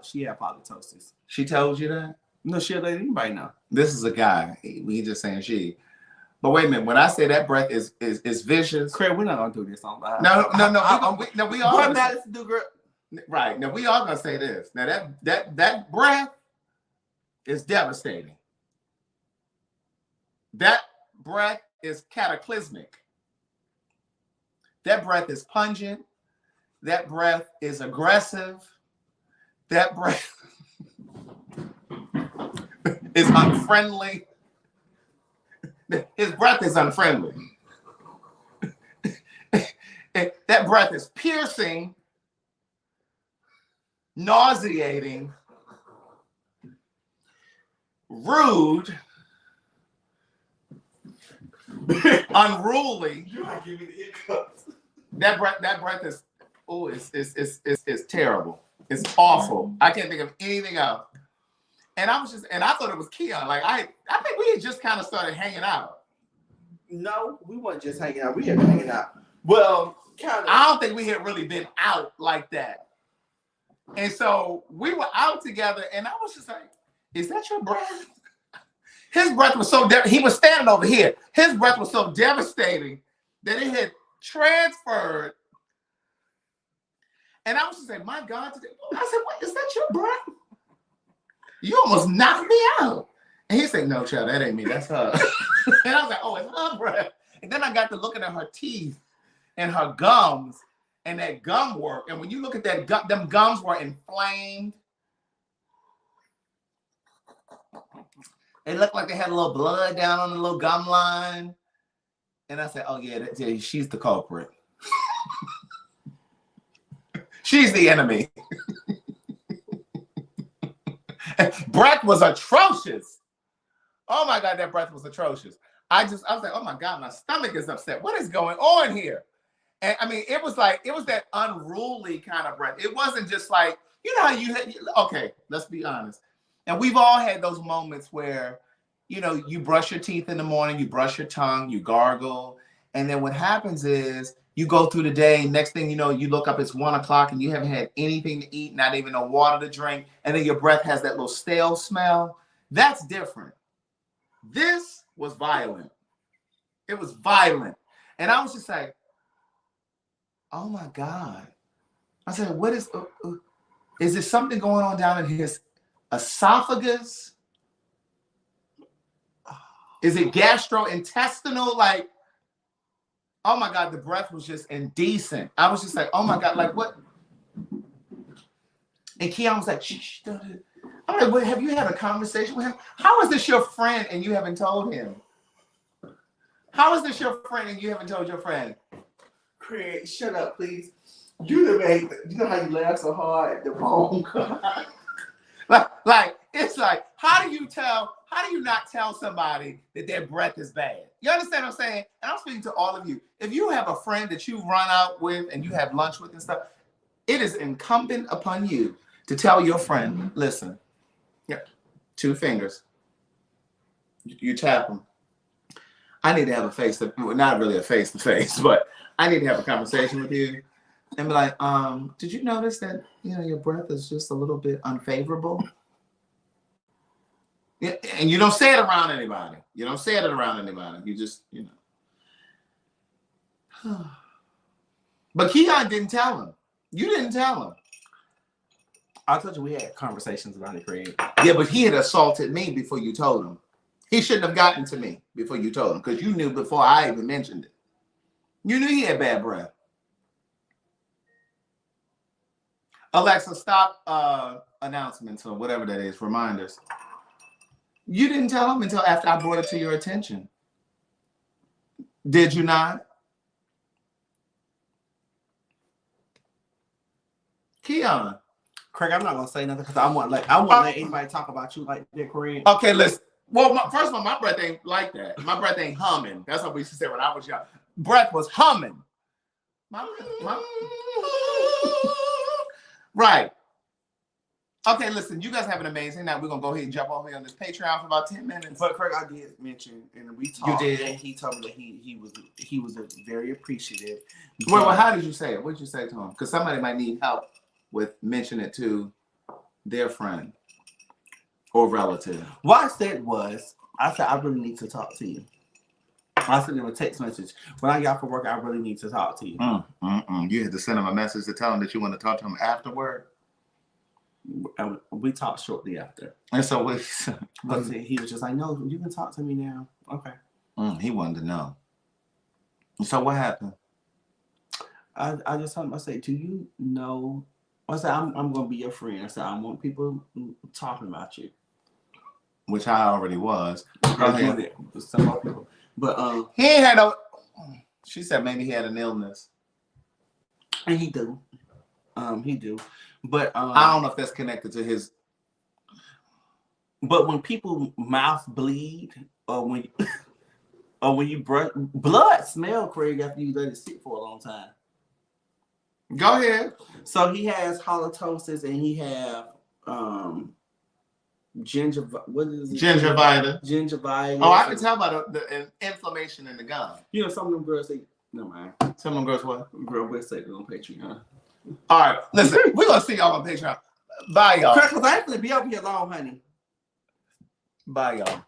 she have halitosis. She told you that? No, she'll let anybody know. This is a guy. We just saying she. But wait a minute. When I say that breath is vicious. Craig, we're not gonna do this on live. No. We all. What matters to do, girl? Right. Now we all gonna say this. Now that breath is devastating. That breath is cataclysmic. That breath is pungent. That breath is aggressive. That breath is unfriendly. His breath is unfriendly. That breath is piercing, nauseating, rude, unruly. You might give me the hiccups. That breath is, oh, it's terrible. It's awful. I can't think of anything else. And I thought it was Keon. Like I think we had just kind of started hanging out. No, we weren't just hanging out. We had been hanging out. Well, kind of. I don't think we had really been out like that. And so we were out together, and I was just like, "Is that your breath?" His breath was so he was standing over here. His breath was so devastating that it had transferred. And I was just like, "My God!" Today. I said, "What is that your breath? You almost knocked me out." And he said, "No, child, that ain't me. That's her." And I was like, "Oh, it's her breath." And then I got to looking at her teeth and her gums and that gum work. And when you look at that, them gums were inflamed. It looked like they had a little blood down on the little gum line. And I said, "Oh, yeah, she's the culprit. She's the enemy." Breath was atrocious. Oh my God, that breath was atrocious. I was like, "Oh my God, my stomach is upset. What is going on here?" And I mean, it was that unruly kind of breath. It wasn't just like, you know how okay, let's be honest. And we've all had those moments where, you know, you brush your teeth in the morning, you brush your tongue, you gargle. And then what happens is you go through the day, next thing you know, you look up, it's 1 o'clock and you haven't had anything to eat, not even no water to drink. And then your breath has that little stale smell. That's different. This was violent. It was violent. And I was just like, "Oh my God." I said, "What is there something going on down in his esophagus? Is it gastrointestinal?" Like, oh my God, the breath was just indecent. I was just like, "Oh my God, like what?" And Keon was like, "Shh, don't." I'm like, "Well, have you had a conversation with him? How is this your friend and you haven't told him? How is this your friend and you haven't told your friend?" Craig, shut up, please. You know how you laugh so hard at the phone. like it's like, how do you not tell somebody that their breath is bad? You understand what I'm saying? And I'm speaking to all of you. If you have a friend that you run out with and you have lunch with and stuff, it is incumbent upon you to tell your friend, "Listen, yeah, 2 fingers. You tap them. I need to have not really a face-to-face, but I need to have a conversation with you." And be like, "Did you notice that, you know, your breath is just a little bit unfavorable?" Yeah, and you don't say it around anybody. You don't say it around anybody. You just, you know. But Keon didn't tell him. You didn't tell him. I told you we had conversations about it, Craig. Yeah, but he had assaulted me before you told him. He shouldn't have gotten to me before you told him, because you knew before I even mentioned it. You knew he had bad breath. Alexa, stop announcements or whatever that is, reminders. You didn't tell him until after I brought it to your attention. Did you not? Keon. Craig, I'm not gonna say nothing because I want let anybody talk about you like that, Craig. Okay, listen. Well, first of all, my breath ain't like that. My breath ain't humming. That's what we used to say when I was young. Breath was humming. Right. Okay, listen, you guys have an amazing night. We're going to go ahead and jump over here on this Patreon for about 10 minutes. But Craig, I did mention, and we talked. You did? And he told me that he was very appreciative. Well, how did you say it? What did you say to him? Because somebody might need help with mentioning it to their friend or relative. What I said was, I said, "I really need to talk to you." I sent him a text message. "When I got off for work, I really need to talk to you." You had to send him a message to tell him that you want to talk to him afterward? And we talked shortly after. And so he was just like, "No, you can talk to me now." Okay. He wanted to know. So what happened? I just told him, I said, "Do you know?" I said, I'm going to be your friend. I said, "I want people talking about you." which I already was. Some more people. But he ain't had no. She said maybe he had an illness. And he do. He do. But I don't know if that's connected to his. But when people mouth bleed, or when you brush, blood smell, Craig, after you let it sit for a long time. Go ahead. So he has halitosis and he have gingivitis. Gingivitis. Oh, I can tell by the inflammation in the gum. You know, some of them girls say, never mind. Some of them girls what? Girl, we'll say it on Patreon. All right, listen, we're gonna see y'all on Patreon. Bye, y'all. Because I ain't gonna be over here long, honey. Bye, y'all.